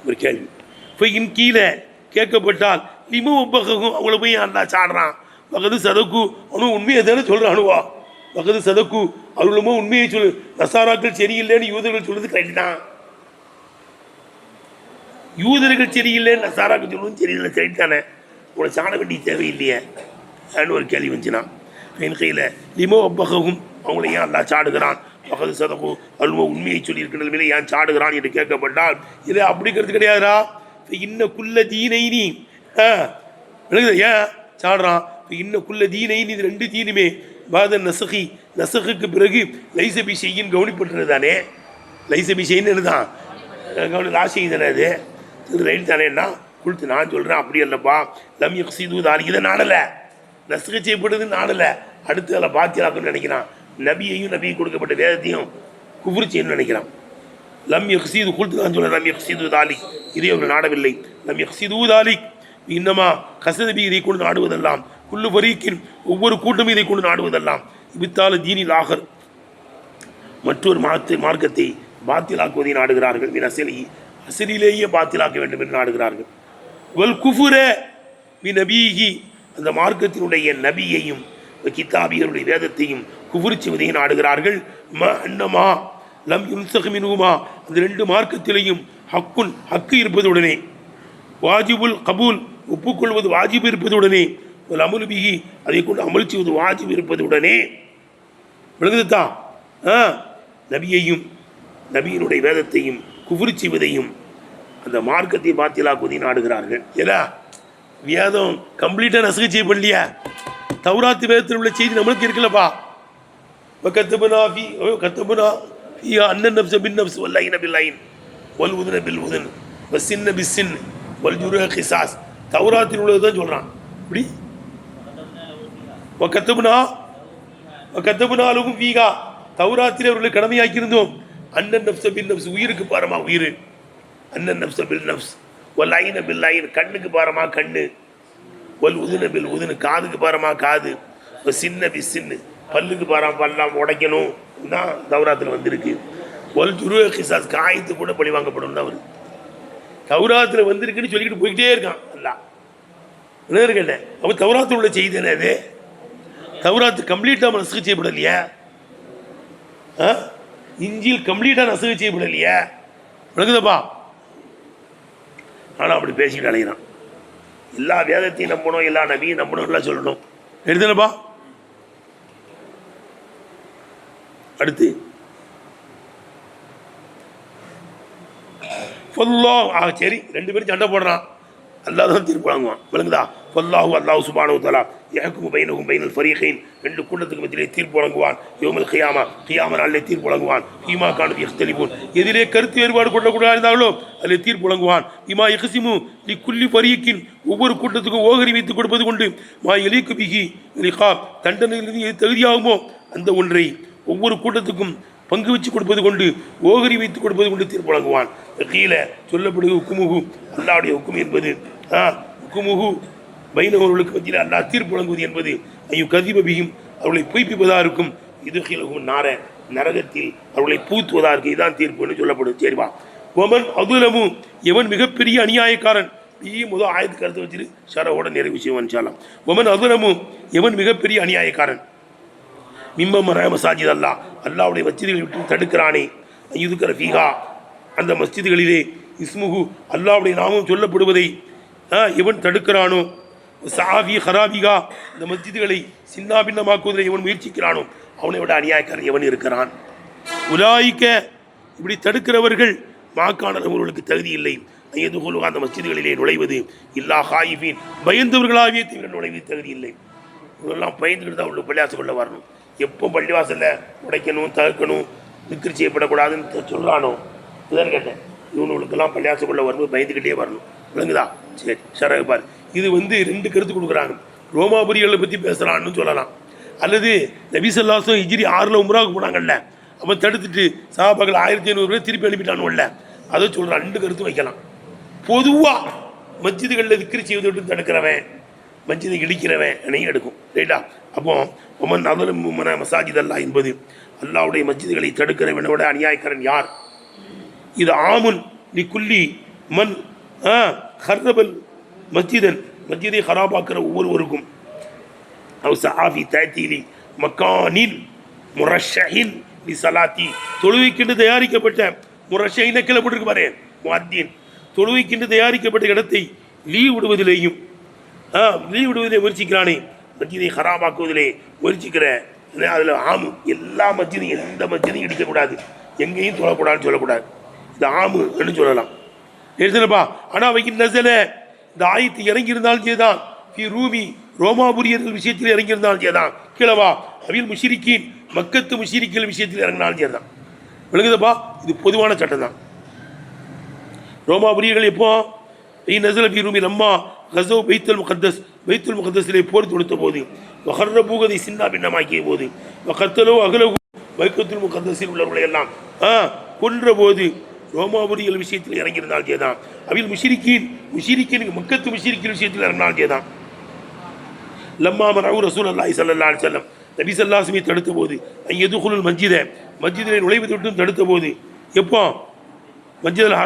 ஒரு கேள்வி. இப்போ இன் கீழே கேட்கப்பட்டால் லிமு ஒப்பகம் அவங்கள போய் அல்லா சாடுறான். பக்கத்து சதக்கு அவனும் உண்மையை தானே சொல்கிறானுவா. பக்கத்து சதக்கு அவர்களுமோ உண்மையை சொல்லு, நசாராக்கள் சரியில்லைன்னு யூதர்கள் சொல்கிறது கரெக்ட் தான். யூதர்கள் சரியில்லைன்னு நசாராக்கள் சொல்லுவது சரியில்லை கரெக்ட் தானே. உங்களை சாட வேண்டிய தேவையில்லையே அப்படின்னு ஒரு கேள்வி வந்துச்சுன்னா, என் கையில் லிமோ ஒப்பகம் அவங்களை ஏன் அல்லா சாடுகிறான், பக்கத்து சதக்கு அவளுமோ உண்மையை சொல்லியிருக்கிற நிலைமையில ஏன் சாடுகிறான் என்று கேட்கப்பட்டால் இது அப்படிங்கிறது கிடையாதுரா. இன்னக்குள்ள தீனை நீ ஏன் சாடுறான்? இன்னக்குள்ள தீனை நீ, இது 2 தீனுமே பாத நசகி, நசகுக்கு பிறகு லைசபி செய்யின்னு கவனிப்பட்டுறது தானே. லைசபி செய்யின்னு தான் லாசி தானே அது ரைட் தானேன்னா கொடுத்து நான் சொல்கிறேன் அப்படி இல்லைப்பா லம் யக்ஸிது தாலிக் இதை நாடலை நசுக செய்யப்படுது நாடலை அடுத்து அதில் பாத்தியலாக்குன்னு நினைக்கிறான் நபியையும் நபிக்கு கொடுக்கப்பட்ட வேதத்தையும் குஃப்ர் செய்யணும்னு நினைக்கிறான் லம் யக்ஸிது கொடுத்து நான் சொல்கிறேன் லம் யக்ஸிது தாலிக் இதை அவர் நாடவில்லை லம் யக்ஸிது தாலிக் இன்னமா கசதபி இதை கொண்டு நாடுவதெல்லாம் குல்லு ஃபரீக்கின் ஒவ்வொரு கூட்டமும் இதை கொண்டு நாடுவதெல்லாம் வித்தால தீனில் ஆகர் மற்றொரு மார்க்கத்தை பாத்திலாக்குவதை நாடுகிறார்கள் மின் அசலிலேயே பாத்திலாக்க வேண்டும் என்று நாடுகிறார்கள் வல் குஃபுர மி நபீஹி அந்த மார்க்கத்தினுடைய நபியையும் கிதாபியருடைய வேதத்தையும் குஃபுர் செய்வதை நாடுகிறார்கள் அன்னமா லம் யுன்சக் மின்ஹுமா அந்த ரெண்டு மார்க்கத்திலேயும் ஹக்கு இருப்பதுடனே வாஜிபுல் கபூல் ஒப்புக்கொள்வது வாஜிப் இருப்பதுடனே ஒரு அமுல் பிஹி அதை கொண்டு அமல் செய்வது வாஜிப் இருப்பதுடனே விளங்குதுதான் நபியையும் நபியினுடைய வேதத்தையும் குஃப்ர் செய்வதையும் அந்த மார்க்கத்தை பாத்திலாக்குவதை நாடுகிறார்கள். ஏன்னா வேதம் கம்ப்ளீட்டாக நசுக செய்யப்படலையா தௌராத்து வேதத்தில் உள்ள செய்தி நம்மளுக்கு இருக்குல்லப்பா கத்தபுனா அண்ணன் நப்ச பின் நப்ஸ் வல்லைன பில்லைன் வல் உதுன பில் உதுன் வசின்ன பிஸ்ஸின் வல் ஜுர கிசாஸ் தௌராத்தில் உள்ளது தான் சொல்கிறான். இப்படி கத்தபுனாலும் வீகா தௌராத்தில் அவர்களை கடமையாக்கியிருந்தோம். அண்ணன் நப்ச பின் நப்ஸ் உயிருக்கு பாரமா உயிர் அண்ணன் நப்ச பில் நப்ஸ் வல் ஐன பில் ஐன் கண்ணுக்கு பாரமா கண்ணு வல் உதுன பில் உதுனு காதுக்கு பாரமா காது சின்ன பிஸ்ஸின்னு பல்லுக்கு பாரம் பல்லாம் உடைக்கணும் தான் தௌராத்தில் வந்திருக்கு. வல் ஜுரு கிசாஸ் காயத்து கூட பழி வாங்கப்படும் அவர் தௌராத்தில் வந்திருக்குன்னு சொல்லிக்கிட்டு போய்கிட்டே இருக்கான். அல்ல என்ன இருக்கேன் அவன் தௌராத்தில் உள்ள செய்தி தானே அது தௌராத்து கம்ப்ளீட்டாக நசுக செய்யப்படலையா இஞ்சில் கம்ப்ளீட்டாக நசுக செய்யப்படலையா விளக்குதப்பா. ஆனால் அப்படி பேசிக்கிட்டு அலைகிறான். எல்லா வேதத்தையும் நம்பணும் எல்லா நபியும் நம்பணும்லாம் சொல்லணும் எடுத்துனப்பா. அடுத்து சரி ரெண்டு பேரும் சண்டை போடுறான். அல்லாஹ் தான் தீர்ப்பு வழங்குவான் விளங்குதா. அல்லாஹ் சுப்ஹானஹு வ தஆலா யஹ்குமு பைனஹும் பைனல் ஃபரீகைன் ரெண்டு கூட்டத்துக்கு மத்தியிலே தீர்ப்பு வழங்குவான். யௌமல் கியாமா நாளிலே தீர்ப்பு வழங்குவான். ஃபீமா கானு யக்தலிபூன் எதிலே கருத்து வேறுபாடு கொள்ளக்கூடாது இருந்தாங்களோ அதிலே தீர்ப்பு வழங்குவான். இமா யக்ஸிமு லிக்குல்லி ஃபரீக்கின் ஒவ்வொரு கூட்டத்துக்கும் ஓகரி வைத்து கொடுப்பது கொண்டு மா யலீகு பிஹி லிகாப் தண்டனையிலிருந்து எது தகுதியாகுமோ அந்த ஒன்றை ஒவ்வொரு கூட்டத்துக்கும் பங்கு வச்சு கொடுப்பது கொண்டு ஓகரி வைத்து கொடுப்பது கொண்டு தீர்ப்பு வழங்குவான். கீழே சொல்லப்படுது ஹுக்குமுகு அல்லாவுடைய ஹுக்கும் என்பது ஹுக்குமுகு பைனவர்களுக்கு மத்தியில் அல்லா தீர்ப்பு வழங்குவது என்பது ஐயோ கதிபபியும் அவர்களை பொய்ப்பிப்பதாக இருக்கும். இது கீழகும் நார நரகத்தில் அவர்களை பூத்துவதாக இருக்கு. இதுதான் தீர்ப்புன்னு சொல்லப்படுது. சரிவா ஒமன் அதுலமும் எவன் மிகப்பெரிய அநியாயக்காரன் முதல் ஆயத்து கருத்து வச்சுட்டு ஷரோட நிறைவு செய்வான் சாலாம். ஒமன் அதுலமும் எவன் மிகப்பெரிய அநியாயக்காரன் மிம்மர மசாஜித் அல்லாவுடைய மஸ்ஜிதுகளை விட்டு தடுக்கிறானே இதுக்கிற ஃபீகா அந்த மஸ்ஜிதுகளிலே இஸ்முகு அல்லாவுடைய நாமம் சொல்லப்படுவதை எவன் தடுக்கிறானோ சாஃபி ஹராபிகா இந்த மஸ்ஜிதுகளை சின்ன பின்னமாக்குவதில் எவன் முயற்சிக்கிறானோ அவனை விட அநியாயக்காரன் எவன் இருக்கிறான். உலாய்க்க இப்படி தடுக்கிறவர்கள் மாக்கானவர்களுக்கு தகுதி இல்லை. எதுகொள்ளுக அந்த மஸ்ஜிதுகளிலே நுழைவது இல்லா ஹாயிஃபீன் பயந்தவர்களாகவே தவிர நுழைவது தகுதி இல்லை. இவரெல்லாம் பயந்துக்கிட்டு தான் உள்ள பள்ளியாசுக்குள்ளே வரணும். எப்போ பள்ளிவாசலில் உடைக்கணும் தடுக்கணும் திக்ரு செய்யப்படக்கூடாதுன்னு சொல்கிறானோ இதான் கேட்டேன். இவனுங்களுக்கெல்லாம் பள்ளியாசுக்குள்ளே வரும்போது பயந்துக்கிட்டே வரணும் விளங்குதா. சரி சரகு பாரு இது ரெண்டு கருத்து கொடுக்குறாங்க. ரோமாபுரிகளை பற்றி பேசுகிறான்னு சொல்லலாம். அல்லது நபி ஸல்லல்லாஹு அலைஹி வஸல்லம் ஹிஜ்ரி 6 உம்ராவுக்கு போனாங்கல்ல அவன் தடுத்துட்டு சஹாபாக்கள் 1500 பேர் திருப்பி அனுப்பிட்டானுல்ல அதை சொல்கிறான். ரெண்டு கருத்து வைக்கலாம். பொதுவாக மஸ்ஜிதுகளில் திக்ரு செய்வதை விட்டு தடுக்கிறவன் மஸ்ஜிதை இடிக்கிறவன் அணையும் எடுக்கும் ரைட்டா. அப்போ ஒமன் அதலும் மசாஜித் அல்லா என்பது அல்லாவுடைய மஸ்ஜிதுகளை தடுக்கிறவனை விட அநியாயக்காரன் யார். இது ஆமுன் நீ குல்லி மன் ஹர்ரபல் மஸ்ஜிதன் மஸ்ஜிதை ஹராபாக்கிற ஒவ்வொருவருக்கும் அவர் சஹாஃபி தயத்தீலி மக்கானில் முரஷஹின் லி சலாத்தி தொழுவைக்கென்று தயாரிக்கப்பட்ட முரஷஹின் கீழே போட்டிருக்கு பாரு முஅத்தின் தொழுவைக்கென்று தயாரிக்கப்பட்ட இடத்தை லீவ் விடுவதிலேயும் முயற்சிக்கிறானே மஸ்ஜிதை ஹராபாக்குவதிலே முயற்சிக்கிற அதில் ஆமு எல்லா மஸ்ஜிதையும் எந்த மஸ்ஜிதையும் இடிக்கக்கூடாது எங்கேயும் தொழக்கூடாதுன்னு சொல்லக்கூடாது. இது ஆமு என்று சொல்லலாம் எடுத்துனப்பா. ஆனால் அவைக்கு நசல இந்த ஆயத்து இறங்கியிருந்தாலும் செய்தான் ரூமி ரோமாபுரியர்கள் விஷயத்தில் இறங்கியிருந்தாலும் செய்தான் கீழவா அவில் முஷிரிக்கின் மக்கத்து முஷிரிக்கல் விஷயத்தில் இறங்கினாலும் செய்தான் விளங்குதப்பா. இது பொதுவான சட்டம் தான். ரோமாபுரியர்கள் எப்போ நசல பீரூமி லம்மா கசோ பைத்துல் முகத்தஸிலே போர் தொடுத்த போது வஹர்ர பூகதை சின்னா பின்னமாக்கிய போது கத்தலோ அகலகு பைத்துல் முகத்தஸில் உள்ளவர்களை எல்லாம் கொன்ற போது ரோமாபுரிகள் விஷயத்தில் இறங்கியிருந்தால் ஜேதான் அவில் முஷிரிக்கின் மக்கத்து முஷிரிக்கின் விஷயத்தில் இறங்கினால் ஜேதான் லம்மா மரவு ரசூல் அல்லாஹி ஸல்லல்லாஹு அலைஹி வஸல்லம் நபி ஸல்லல்லாஹு அலைஹி வஸல்லம் தடுத்த போது ஐயதுகுலுல் மஸ்ஜிதை நுழைவதை விட்டும் தடுத்த போது எப்போ மஸ்ஜிதுல்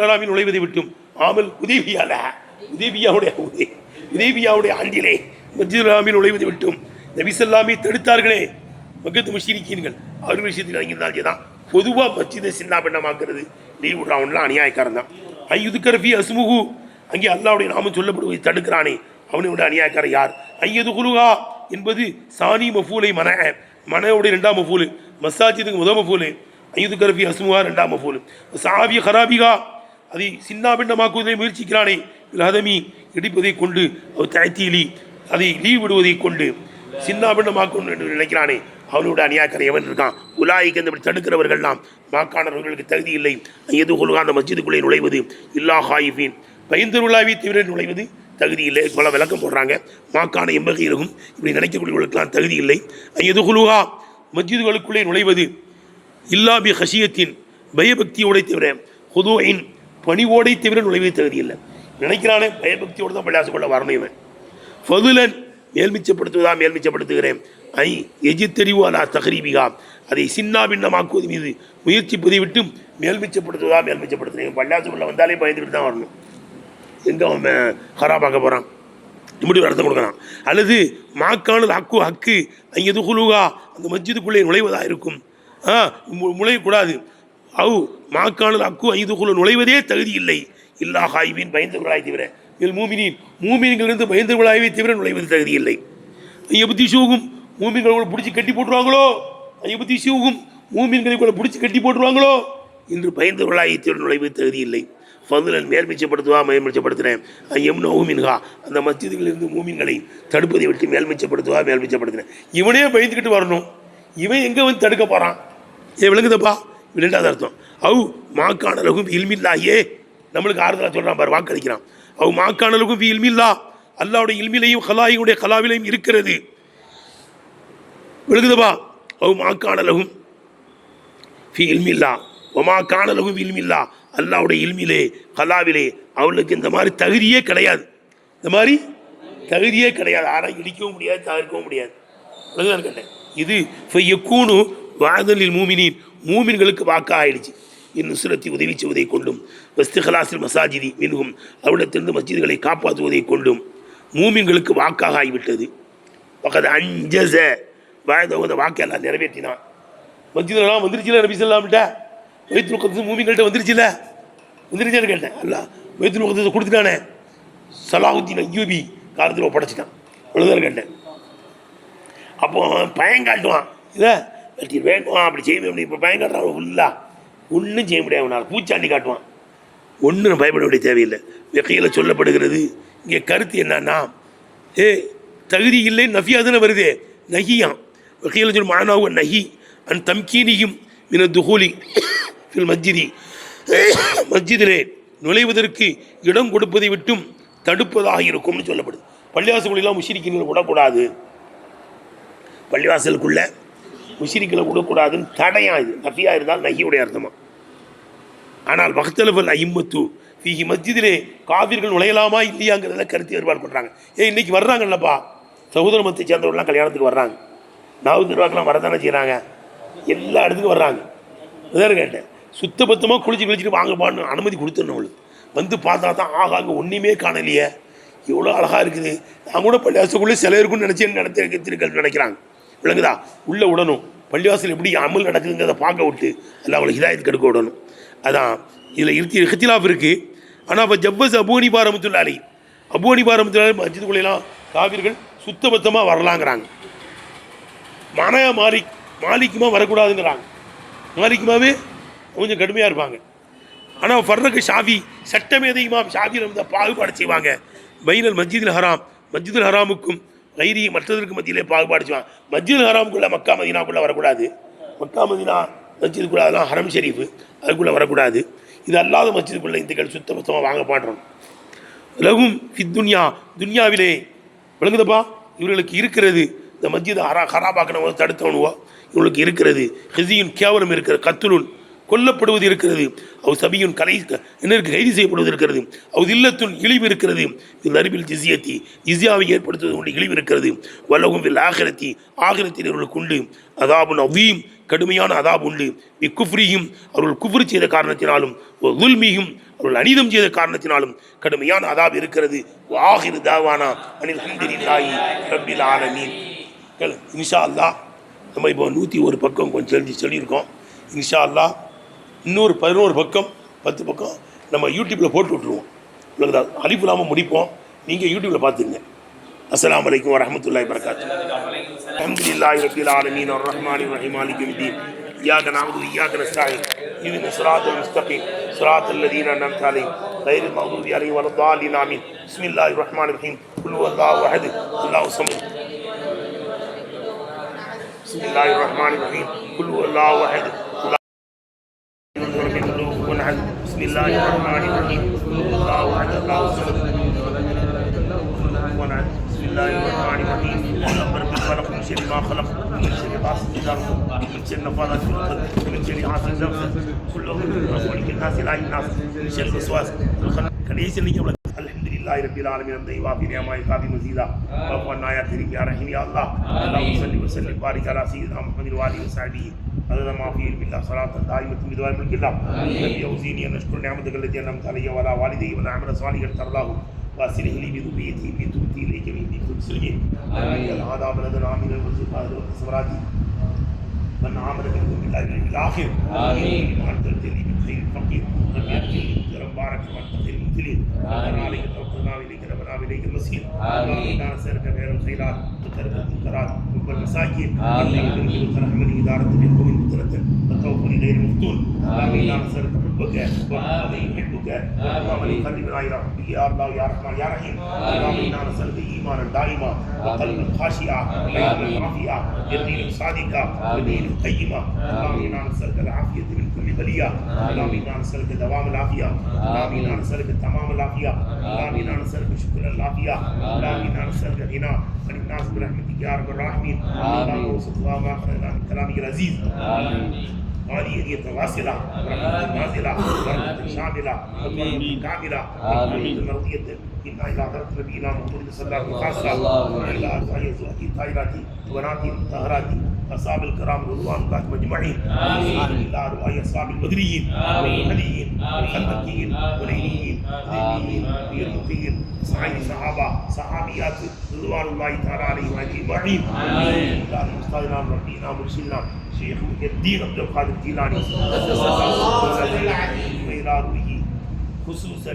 ஹராமில் நுழைவதை விட்டும் ஆமல் உதேபியாவுடைய ஆண்டிலே மஸ்ஜிதுல் ஹராமில் நுழைவதை விட்டும் நபி ஸல்லல்லாஹு தடுத்தார்களே மக்கத்து முஷிரிக்கீன்கள் அவர்கள் விஷயத்தில் இறங்கியிருந்தால் தான் பொதுவாக மஸ்ஜிதை சின்ன பின்னமாக்குறது லீவ் விடுறான்லாம் அநியாயக்காரன் தான் ஐயுதுக்கரஃபி அஸ்முகு அங்கே அல்லாவுடைய நாமம் சொல்லப்படுவதை தடுக்கிறானே அவனை விட அநியாயக்காரன் யார் ஐயது குலுகா என்பது சாணி மஃபூலை மனையோடைய ரெண்டாம் மஃபூலு மசாஜிதுக்கு முதல் மஃபூலு ஐயது கரஃபி அஸ்முகா ரெண்டாம் மஃபூலு சாவிய ஹராபிகா அதை சின்னா பின்னமாக்குவதை முயற்சிக்கிறானே ஹதமி இடிப்பதை கொண்டு அவர் தயத்தீலி அதை லீவ் விடுவதை கொண்டு சின்னா பின்னமாக்கும் என்று நினைக்கிறானே அவனோட அநியாயக்காரன் எவன் இருக்கான் உலாய்க்கு அந்த தடுக்கிறவர்கள்லாம் மாக்கானவர்களுக்கு தகுதி இல்லை ஐயது குலுகா அந்த மஸ்ஜிதுக்குள்ளே நுழைவது இல்லா ஹாயிஃபின் பயந்தருளாவி தவிர நுழைவது தகுதி இல்லை பல விளக்கம் போடுறாங்க மாக்கான எம்பகையிலும் இப்படி நினைக்கக்கூடியவர்களுக்கெல்லாம் தகுதி இல்லை ஐயது குலுகா மஸ்ஜிதுகளுக்குள்ளே நுழைவது இல்லாபி ஹஷியத்தின் பயபக்தியோடை தவிர ஹுதுவின் பணிவோடை தவிர நுழைவது தகுதி இல்லை நினைக்கிறானே பயபக்தியோடு தான் பள்ளியாசுக்குள்ள வரணும் இவன் ஃபதுலன் மேல்மிச்சப்படுத்துகிறேன் ஐ எஜித்தறிவு அலா தகரீபிகா அதை சின்னா பின்னமாக்குவது மீது முயற்சிப்பதை விட்டு மேல்மிச்சப்படுத்துகிறேன் பள்ளியாசுக்குள்ள வந்தாலே பயந்துக்கிட்டு தான் வரணும் எங்கே அவன் ஹராபாக்க போகிறான் இப்படி ஒரு அர்த்தம் கொடுக்கலாம் அல்லது மாக்கானல் ஹக்கு அங்கே குலுகா அந்த மஸ்ஜிதுக்குள்ளே நுழைவதாக இருக்கும் நுழையக்கூடாது மாக்கானல் ஹக்கு ஐந்து குழு நுழைவதே தகுதி இல்லை இல்லா ஹாய்வின் பயந்தவர்களாய் தவிர இதில் மூமின்களிலிருந்து பயந்தவர்களாகவே தவிர நுழைவது தகுதி இல்லை ஐயபத்தி ஷூகும் மூமின்களை கூட பிடிச்சி கட்டி போட்டுருவாங்களோ ஐயபத்தி ஷூகும் மூமின்களை கூட பிடிச்சி கட்டி போட்டுருவாங்களோ இன்று பயந்தவர்களாகி தவிர நுழைவது தகுதி இல்லை ஃபதுலன் மேல்மிச்சப்படுத்துகிறேன் எம்னோமின்ஹா அந்த மஸ்ஜிதுகளிலிருந்து மூமின்களை தடுப்பதை விட்டு மேல்மிச்சப்படுத்துகிறேன் இவனே பயந்துக்கிட்டு வரணும் இவன் எங்கே வந்து தடுக்க போகிறான் விளங்குதப்பா ரெண்டாவது அர்த்தம் மாக்கானலகும் இல்மில்லாயே நம்மளுக்கு ஆறுதலாக சொல்கிறான் பாரு வாக்களிக்கிறான் மாக்கானலகும் இல்மில்லா அல்லாவுடைய இல்மிலையும் கலாயுடைய கலாவிலையும் இருக்கிறது விளங்குதப்பா மாக்கானலகும் இல்மில்லா ஒமாக்கானலகும் இல்மில்லா அல்லாவுடைய இல்மிலே கலாவிலே அவளுக்கு இந்த மாதிரி தகுதியே கிடையாது ஆனால் இடிக்கவும் முடியாது தவிர்க்கவும் முடியாது கேட்டேன் இது கூணு வாதலில் மூமின்களுக்கு வாக்கா ஆயிடுச்சு இன்னும் சுரத்தி உதவி செய்வதை கொண்டும் வஸ்துகலாசில் மசாஜிதி மின்கும் அவளிடத்திலிருந்து மஸ்ஜிதுகளை காப்பாற்றுவதை கொண்டும் மூமின்களுக்கு வாக்காக ஆகிவிட்டது பக்கத்து அஞ்சச வாழ்ந்த வாக்கெல்லாம் நிறைவேற்றினான் மஸ்ஜிதுலாம் வந்துருச்சுல நபி சொல்லாமட்ட பைத்துல் முகத்தஸ் மூமின்கள்ட்ட வந்துருச்சான்னு கேட்டேன் அல்ல பைத்துல் முகத்தஸை கொடுத்துட்டானே சலாஹுத்தீன் அய்யூபி காலத்தில் ஒப்படைச்சிட்டான் அவ்வளோதான் கேட்டேன் அப்போ பயங்காட்டுவான் இதை வெட்டி வேண்டுவான் அப்படி செய்ய முடியும் இப்போ பயங்காட்டுறான் ஃபுல்லாக ஒன்றும் செய்ய முடியாது அவனால் பூச்சாண்டி காட்டுவான் ஒன்றும் பயப்பட வேண்டிய தேவையில்லை வெக்கையில் சொல்லப்படுகிறது இங்கே கருத்து என்னன்னா தகுதி இல்லை நஃபியா தானே வருது நகியான் வெக்கையில் சொல்ல மானாவும் நகி அன் தம்கீனியும் மின துகூலி ஃபில் மஸ்ஜிதிலே நுழைவதற்கு இடம் கொடுப்பதை விட்டும் தடுப்பதாக இருக்கும்னு சொல்லப்படுது. பள்ளிவாசல்களெல்லாம் முஷ்ரிக்கீன்களை விடக்கூடாது, பள்ளிவாசலுக்குள்ள முஷ்ரிக்களை விடக்கூடாதுன்னு தடையாக இது நஃபியா இருந்தால் நஹியுடைய அர்த்தமா. ஆனால் வக்தலஃபல் ஐம்மத்து ஃபீஹி மஸ்ஜிதிலே காவிர்கள் நுழையலாமா இல்லையாங்கிறத கருத்து ஏற்பாடு பண்ணுறாங்க. இன்றைக்கி வர்றாங்கல்லப்பா சகோதர மதத்தை சேர்ந்தவர்கள்லாம் கல்யாணத்துக்கு வர்றாங்க, நாவு நிர்வாகம்லாம் வரதானே செய்கிறாங்க, எல்லா இடத்துக்கும் வர்றாங்க. அதான் கேட்டேன், சுத்தபத்தமாக குளிச்சுட்டு வாங்கப்பான்னு அனுமதி கொடுத்துடணும். அவளுக்கு வந்து பார்த்தா தான் ஆகாங்க ஒன்றுமே காணலையே, எவ்வளோ அழகாக இருக்குது, நான் கூட பள்ளிவாசலுக்குள்ளே சில இருக்குன்னு நினைக்கிறாங்க. விளங்குதா? உள்ளே விடணும், பள்ளிவாசல் எப்படி அமல் நடக்குதுங்கிறத பார்க்க விட்டு அல்ல அவளை ஹிதாயத்துக்கு எடுக்க விடணும். அதான் இதில் இஹ்திலாஃப் இருக்குது. ஆனால் இப்போ ஜவ்வஸ் அபூ ஹனீஃபா ரஹ்மத்துல்லாஹி அலைஹி, அபூ ஹனீஃபா ரஹ்மத்துல்லாஹி அலைஹி மஸ்ஜிதுக்குள்ளேலாம் காவிர்கள் சுத்தபத்தமாக வரலாங்கிறாங்க. மாலிக்குமா வரக்கூடாதுங்கிறாங்க. மாலிக்குமாவே கொஞ்சம் கடுமையாக இருப்பாங்க. ஆனால் ஃபர்ரக்கு ஷாஃபி சட்டமேதையுமா ஷாஃபி ரஹ்மத்துல்லாஹி பாகுபாடு செய்வாங்க. பைனல் மஸ்ஜிதுல் ஹராமுக்கும் கைரி மற்றதற்கு மத்தியிலே பாகுபாடு செய்வாங்க. மஸ்ஜிதுல் ஹராமுக்குள்ளே மக்கா மதீனாக்குள்ளே வரக்கூடாது, மக்கா மதீனா மஸ்ஜிதுக்குள்ளே அதெல்லாம் ஹரம் ஷெரீஃபு அதுக்குள்ளே வரக்கூடாது. இது அல்லாத மஸ்ஜிதுக்குள்ள இந்துக்கள் சுத்தமாக வாங்க பாடுறோம். லகும் துன்யா, துன்யாவிலே விளங்குதப்பா இவர்களுக்கு இருக்கிறது. இந்த மஸ்ஜித் ஹராபாக்கின தடுத்தவனுவோ இவங்களுக்கு இருக்கிறது. ஹிசியுன் கேவலம் இருக்கிறது, கத்துலுன் கொல்லப்படுவது இருக்கிறது, அவ் சபியுன் என்ன இருக்கு கைது செய்யப்படுவது இருக்கிறது, அவ் இல்லத்துன் இழிவு இருக்கிறது, இதில் அறிவில் ஜிசியத்தி ஜிசியாவை ஏற்படுத்துவது கொண்டு இழிவு இருக்கிறது. வல்லகும் வில் ஆகிரத்தி ஆகிரத்தில் இவர்களுக்கு உண்டு. அதாபுன் அவீம் கடுமையான அதாப் உண்டு. இக்குஃப்ரியும் அவர்கள் குஃப்ரு செய்த காரணத்தினாலும், துல்மியும் அவர்கள் அநீதம் செய்த காரணத்தினாலும் கடுமையான அதாப் இருக்கிறது. ஆகிரு தாவானா அனில் ஹம்துலில்லாஹி ரப்பில் ஆலமீன். இன்ஷா அல்லாஹ் நம்ம இப்போ 101 பக்கம் கொஞ்சம் சொல்லியிருக்கோம். இன்ஷா அல்லாஹ் இன்னொரு 11 பக்கம் 10 பக்கம் நம்ம யூடியூப்பில் போட்டு விட்ருவோம். உங்களுக்கு அலிஃப் இல்லாமல் முடிப்போம். நீங்கள் யூடியூப்பில் பார்த்துங்க. அஸ்ஸலாமு அலைக்கும் வரஹ்மத்துல்லாஹி வபரகாத்துஹு. அல்ஹம்துலில்லாஹி ரப்பில் ஆலமீன் அர்ரஹ்மானிர் ரஹீம் மாலிகி யௌமிddin. இய்யாக நஅபுது வ இய்யாக நஸ்தஈன். இஹ்தினஸ் ஸிராத்தல் முஸ்தகீம் ஸிராத்தல் லதீன அன்அம்த அலைஹிம் கைரில் மக்தூபி அலைஹிம் வலத்தாலின். ஆமீன். பிஸ்மில்லாஹிர் ரஹ்மானிர் ரஹீம். குல் ஹுவல்லாஹு அஹத் அல்லாஹு ஸமத். பிஸ்மில்லாஹிர் ரஹ்மானிர் ரஹீம். குல் ஹுவல்லாஹு அஹத் بسم الله الرحمن الرحيم. الله احد الله الصمد. بسم الله الرحمن الرحيم. رب الفلق من شر ما خلق من شر غاسق اذا وقب من شر النفاثات في العقد من شر حاسد اذا حسد كل رسولك الناس لا الناس من شر الوسواس الخناس. கடைசி நீங்க அல்ஹம்துலில்லாஹி ரப்பில் ஆலமீன். அந்த இவாபி நியமாய் காபி மஸீதா வஃபனா யா கரீம் யா ரஹீம் யா அல்லாஹ். அல்லாஹும்ம ஸல்லி வ ஸல்லிம் பாரிக் அலா சய்யிதினா முஹம்மதின் வ ஆலிஹி வ ஸஹ்பிஹி هذا ما فيه بالله صلاة دائمة بدوام ملك الله. الذي يوزيني أن أشكر نعمتك التي أنعمت علي وعلى والدي وأن أعمل صالحا ترضاه وأصلح لي بذريتي من تبتي إليك من دين كل مسلمين. هذا بلدنا من الرزق والثمرات من عمل منكم بالله واليوم الآخر. آمين. وأنت الجليل من خير الفقير. ربي أدخلني مدخلا مباركا وأنت خير المدخلين. ربنا عليك توكلنا وإليك ربنا وإليك المصير. اللهم إنا نسألك خير الخيرات وترك المنكرات وحب المساكين. آمين. وترحمني إدارة منكم من فتنة وتوفني غير مفتون. اللهم إنا نسألك حبك وحب من يحبك وحب من يقربنا إلى حبك يا الله يا رحمن يا رحيم. اللهم إنا نسألك إيمانا دائما وقلبا خاشعا وعلما رافعا يقينا صادقا ودينا قيما. اللهم إنا نسألك العافية من كل بلية. اللهم إنا نسألك دوام العافية. اللهم إنا نسألك تمام العافية. اللهم إنا نسألك شكر العافية. اللهم إنا نسألك غنى عن الناس برحمتك يا رب الراحمين. اللهم وصل الله ما خلقنا من كلامك العزيز. هذه هدية واصلة ورحمة نازلة ورحمة شاملة ورحمة كاملة ورحمة مرضية إنا إلى حضرة نبينا محمد صلى الله عليه وسلم خاصة وإلى أزواج زوجي طاهرات وبنات طاهرات أصحاب الكرام رضوان الله مجمعين. إلى أرواح أصحاب البدريين والمهديين والخندقيين والعينيين والذبيين واليرموكيين سعيد صحابة صحابيات رضوان الله تعالى عليهم أجمعين. إلى المستعان ربنا مرسلنا شيخ محي الدين عبد القادر الجيلاني وإلى روحه خصوصا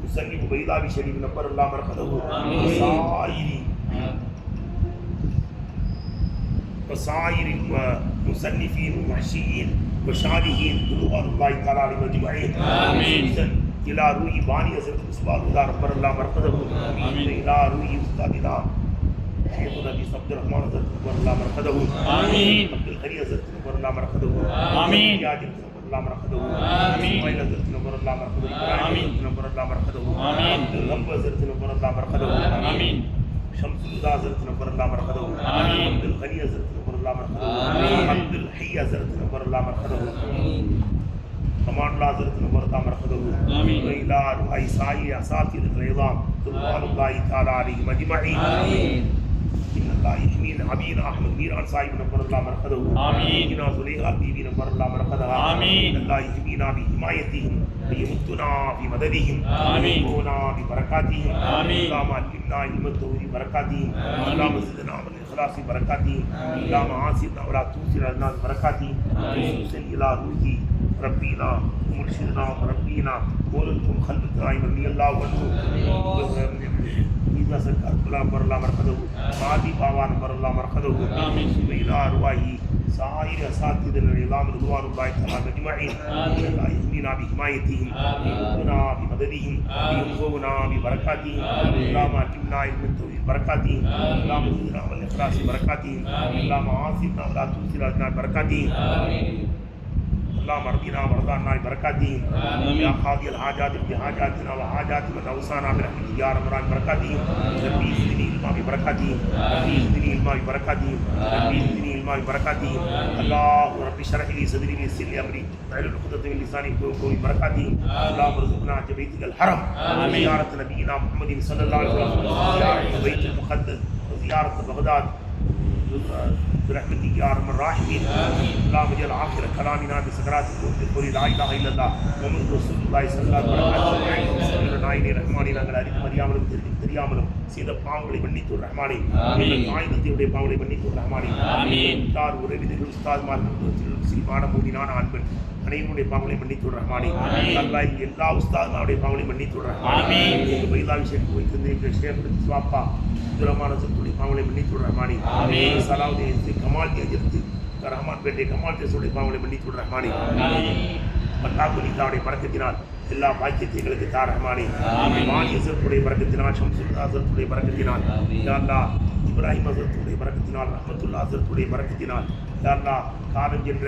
مسلم بيضاء شريف نبر الله مرقده وسائر المصنفين والمحشيين والشارحين رضوان الله تعالى عليهم أجمعين. خصوصا إلى روح باني حضرت مصباح الهدى نبر الله مرقده وإلى روح أستاذنا شيخ الحديث عبد الرحمن حضرت نبر الله مرقده عبد الغني حضرت نبر الله مرقده ياجر نبر الله مرقده اسماعيل حضرت نبر الله مرقده ابراهيم نبر الله مرقده عبد الرب حضرت نبر الله مرقده شمس الهدى حضرت نبر الله مرقده عبد الغني حضرت نبر الله مرقده عبد الحي حضرت نبر الله مرقده كمان الله حضرت نبر الله مرقده وإلى روح سائر أساتذة العظام رضوان الله تعالى عليهم أجمعين. إن الله يحمينا عبيد أحمد ميران صاحب نبر الله مرقده. آمين. إن زليخا بيبي نبر الله مرقدها. آمين. إن الله يحمينا بحمايتهم ويمدنا بمددهم ويمدنا ببركاتهم. آمين. اللهم علمنا علم التوحيد ببركاتهم. اللهم زدنا من الإخلاص ببركاتهم. اللهم عاصرنا ولا تؤثر علينا ببركاتهم. خصوصا إلى روحي ربنا ومرشدنا وربنا ولكم خلقنا رضي الله عنه إذا سكر الله بر الله مرقده ماضي باوان بر الله مرقده وإلى أرواح سائر أساتذة العظام رضوان الله تعالى أجمعين. الله يحمينا بحمايتهم ويمدنا بمددهم وينفعنا ببركاتهم. اللهم علمنا علم التوحيد بركاتهم. اللهم زدنا من الإخلاص بركاتهم. اللهم عاصمنا ولا تؤثر علينا بركاتهم. اللهم ارضنا وارض عنا ببركاتهم يا قاضي الحاجات بحاجاتنا وحاجات من اوصانا برحمتك يا رب بركاتهم ربي زدني علما ببركاتهم ربي زدني علما ببركاتهم ربي زدني علما ببركاتهم الله ربي اشرح لي صدري ويسر لي امري واحلل عقدة من لساني يفقهوا ببركاتهم اللهم ارزقنا حج بيتك الحرم وزيارة نبينا محمد صلى الله عليه وسلم وزيارة البيت المقدس وزيارة بغداد برحمتك يا ارحم الراحمين اللهم اجعل اخر كلامنا بسكرات الموت بقول لا اله الا الله محمد رسول الله صلى الله عليه وسلم நாயனே ரஹ்மானே நாங்கள் அறிந்து அறியாமலும் தெரியாமலும் செய்த பாவங்களை மன்னித்து ரஹ்மானே எங்கள் தாய் தந்தையுடைய பாவங்களை மன்னித்து ரஹ்மானே ஆமீன் தார் உறவினர்கள் உஸ்தாத்மார்கள் சில்வான மூடினான அன்பன் அனைவருடைய பாவங்களை மன்னித்து ரஹ்மானே அல்லாஹ் எல்லா உஸ்தாத்மாருடைய பாவங்களை மன்னித்து ரஹ்மானே எங்கள் பைலா விஷயம் போய் தந்தை ஷேக் ஸ்வாப்பா துரமான சத்துடைய பாவங்களை மன்னித்து ரஹ்மானே ஆமீன் சலாவுதீன் கமால் ஜெயந்தி ரஹ்மான் பேட்டை கமால் ஜெயசுடைய பாவங்களை மன்னித்து ரஹ்மானே ஆமீன் அல்லாஹ் குலிதாவுடைய பரக்கத்தினால் எல்லா பாக்கியத்தையும் எங்களுக்கு தார் ரஹ்மானே மானிய சத்துடைய பரக்கத்தினால் ஷம்சுல்லா சத்துடைய பரக்கத்தினால் யா அல்லாஹ் இப்ராஹிம் சத்துடைய பரக்கத்தினால் ரஹ்மத்துல்லா சத்துடைய பரக்கத்தினால் யா அல்லாஹ் காலம் சென்ற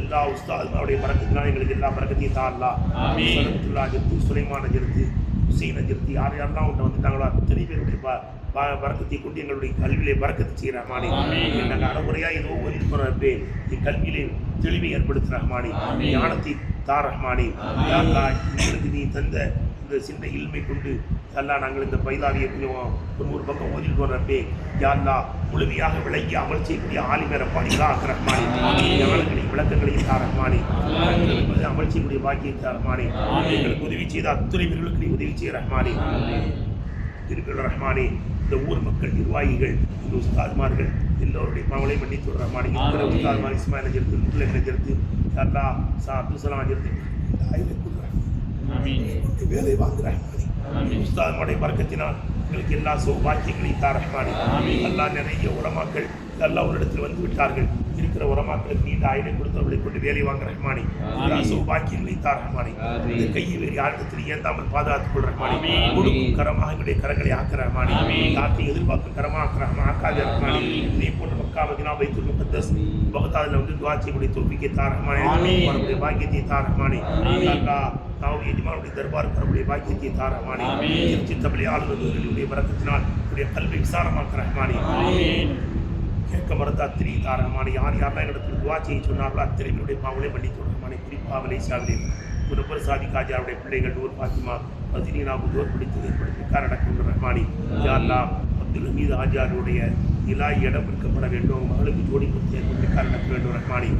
எல்லா உஸ்தாதுடைய பரக்கத்தினால் எங்களுக்கு எல்லா பரக்கத்தையும் தா அல்லாஹ் ஆமீன் சலத்துல்லா ஜெர்தி சுலைமான ஜெர்தி ஹுசைன ஜெர்தி யார் யாரெல்லாம் உன்ட்ட வந்துட்டாங்களோ அத்தனை பேருடைய பரக்கத்தை கொண்டு எங்களுடைய கல்வியிலே பரக்கத்தை செய்ய ரஹ்மானே நாங்கள் அறமுறையாக ஏதோ ஓதிருக்கிறோம் ரப்பே என் கல்வியிலே தெளிவை ஏற்படுத்த ரஹ்மானே ஞானத்தை தா ரஹ்மானே யா அல்லாஹ் எங்களுக்கு நீ தந்த இந்த சின்ன இல்மை கொண்டு அல்லா நாங்கள் இந்த பைலாவியை கொஞ்சம் ஒரு பக்கம் ஓதிருக்கிறோம் ரப்பே யா அல்லாஹ் முழுமையாக விளங்கி அமல் செய்யக்கூடிய ஆலிமேர பாணிகளா ரஹ்மானே ஞானங்களையும் விளக்கங்களையும் தா ரஹ்மானே அமல் செய்யக்கூடிய பாக்கியை தா ரஹ்மானே எங்களுக்கு உதவி செய்த அத்துணை பேர்களுக்கு நீ உதவி செய்ய ரஹ்மானே திருப்பி ரஹ்மானே இந்த ஊர் மக்கள் நிர்வாகிகள் இந்த உஸ்தாத்மார்கள் எல்லோருடைய பாவங்களை மன்னித்து ரஹ்மானே இருக்கிற உஸ்தாத்மார் இஸ்மாயில் அஜர்த்து நூல் அஜர்த்து அல்லா சா அப்துல்சலாம் அஜர்த்து வேலை வாங்குற உஸ்தாத்மாருடைய பரக்கத்தினால் எங்களுக்கு எல்லா சௌபாக்கியங்களையும் தா ரஹ்மானே அல்லா நிறைய உலமாக்கள் எல்லா ஒரு இடத்தில் வந்து விட்டார்கள் இருக்கிற உரமாக்களுக்கு நீண்ட ஆயுளை கொடுத்தவர்களை கொண்டு வேலை வாங்க ரஹ்மானே எல்லா சௌபாக்கியங்களை தா ரஹ்மானே இந்த கையை வேறு யாரிடத்தில் ஏந்தாமல் பாதுகாத்துக் கொள் ரஹ்மானே கொடுக்கும் கரமாக எங்களுடைய கரங்களை ஆக்க ரஹ்மானே யாருக்கும் எதிர்பார்க்கும் கரமாக ஆக்காத ரஹ்மானே இதே போன்ற மக்கா மதீனா பைத்துல் முகத்தஸ் பகதாதில் வந்து துஆ செய்யக்கூடிய தௌஃபீக்கை தா ரஹ்மானே வரக்கூடிய பாக்கியத்தை தா ரஹ்மானே அல்லாஹ் தாவுடைய எஜமானுடைய தர்பார் வரக்கூடிய பாக்கியத்தை தா ரஹ்மானே திருச்சி தபிலி ஆளுநர்களுடைய பரக்கத்தினால் உடைய கல்வி விசாரமாக்க ரஹ்மானே கேட்க மறந்த அத்திரி தா ரஹ்மானே யார் யாரெல்லாம் என்னிடத்தில் துஆ செய்ய சொன்னார்களோ அத்தனை என்னுடைய பாவங்களை மன்னித்து ரஹ்மானே குறிப்பாக மலேசியாவிலே குருபர் சாதி காஜாருடைய பிள்ளைகள் நூர் பாத்திமா மதீனாவுக்கு ஜோர் பிடித்து ஏற்படுத்தி நடக்கின்ற ரஹ்மானே யா அல்லாஹ் அப்துல் ஹமீது ஆஜாருடைய இலாய் இடம் விற்கப்பட வேண்டும் மகளுக்கு ஜோடி கொடுத்து ஏற்படுத்தி நடக்க வேண்டும் ரஹ்மானே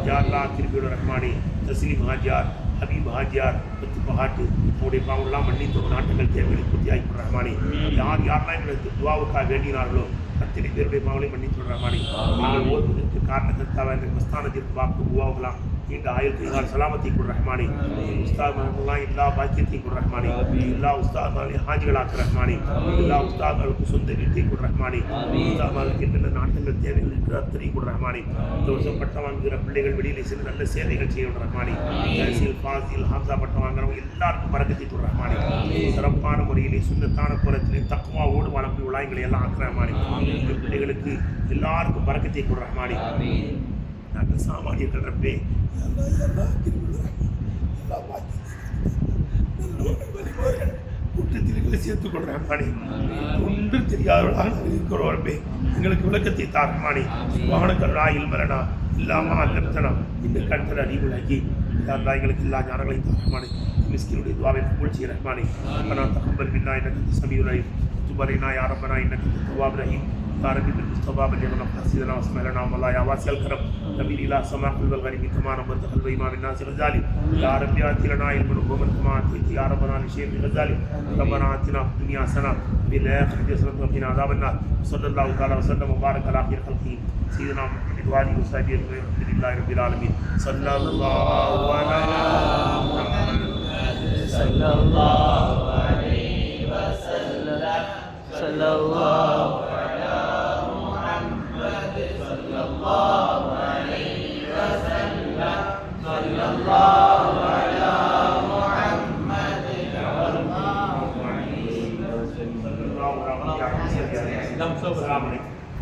யா அல்லாஹ் திருப்பியோட ரஹ்மானே தஸ்லீம் ஹாஜியார் ஹபீப் ஹாஜியார் பத்து பகாட்டு அவருடைய பாவங்கள்லாம் மன்னித்து நாட்டுகள் தேவைகளை பூர்த்தி ஆகிக்கொள்ள ரஹ்மானே யார் யாரெல்லாம் எங்களுக்கு துவாவுக்காக வேண்டினார்களோ அத்தனை பேருடைய பாவங்களை மன்னித்து ரஹ்மானே நீங்கள் ஓதுவதற்கு காரணத்திற்காக இந்த மஸ்தானத்திற்கு வாக்கு துவாவுகளாம் நீண்ட ஆயுள் சலாமத்தை கொடு ரஹ்மானே உஸ்தாத்மார்கள்லாம் எல்லா பாக்கியத்தையும் கொடு ரஹ்மானே எல்லா உஸ்தாத்மார்களையும் ஹாஜிகளாக்க ரஹ்மானே எல்லா உஸ்தாத்மார்களுக்கும் சொந்த வீட்டை கொடு ரஹ்மானே உஸ்தாத்மார்களுக்கு என்னென்ன நாட்டங்கள் தேவைகள் இருக்கிற அத்தனையும் கொடு ரஹ்மானே இந்த வருஷம் பட்டம் வாங்குகிற பிள்ளைகள் வெளியிலே சென்று நல்ல சேவைகள் செய்ய ரஹ்மானே தஹசீல் ஃபாசில் ஹாம்சா பட்டம் வாங்குறவங்க எல்லாருக்கும் பரக்கத்தை கொடு ரஹ்மானே சிறப்பான முறையிலே சுன்னத்தான கோலத்திலே தக்வாவோடு வாழக்கூடிய உலாயங்களை எல்லாம் ஆக்க ரஹ்மானே இந்த பிள்ளைகளுக்கு எல்லாருக்கும் பரக்கத்தை கொடு ரஹ்மானே நாங்கள் சாமானியர்கள் ரப்பே குற்றத்திலே சேர்த்துக் கொள்றேன் மாணி ஒன்று தெரியாதவர்களாக இருக்கிறோம் ரப்பே எங்களுக்கு விளக்கத்தை தா ரஹ்மானே வானக்கருணா இல்மரனா இல்லாமா அல்லப்தனா இந்த கண்கள் அறிவுலாக்கி அல்லா எங்களுக்கு எல்லா ஞானங்களையும் தா ரஹ்மானே மிஸ்கினுடைய துஆவை கபூல் செய்ய ரஹ்மானே ரப்பனா தகப்பல் மின்னா இன்னக அன்த ஸமீஉல் அலீம் துப் அலைனா யா ரப்பனா இன்னக அன்த தவ்வாபுர் ரஹீம் يا ربي بالمصطفى بلغ مقاصدنا واسمعنا والله يا واسع الكرم نبي الى سماع قلب الغريب كما نبت قلب امام الناس الغزالي يا ربي اتي لنا علما ومن كما اتيت يا ربنا لشيخ الغزالي ربنا اتنا في الدنيا حسنه وفي الاخره حسنه وقنا عذاب النار صلى الله تعالى وسلم وبارك على خير خلقه سيدنا محمد وعلى اله وصحبه الحمد لله رب العالمين صلى الله على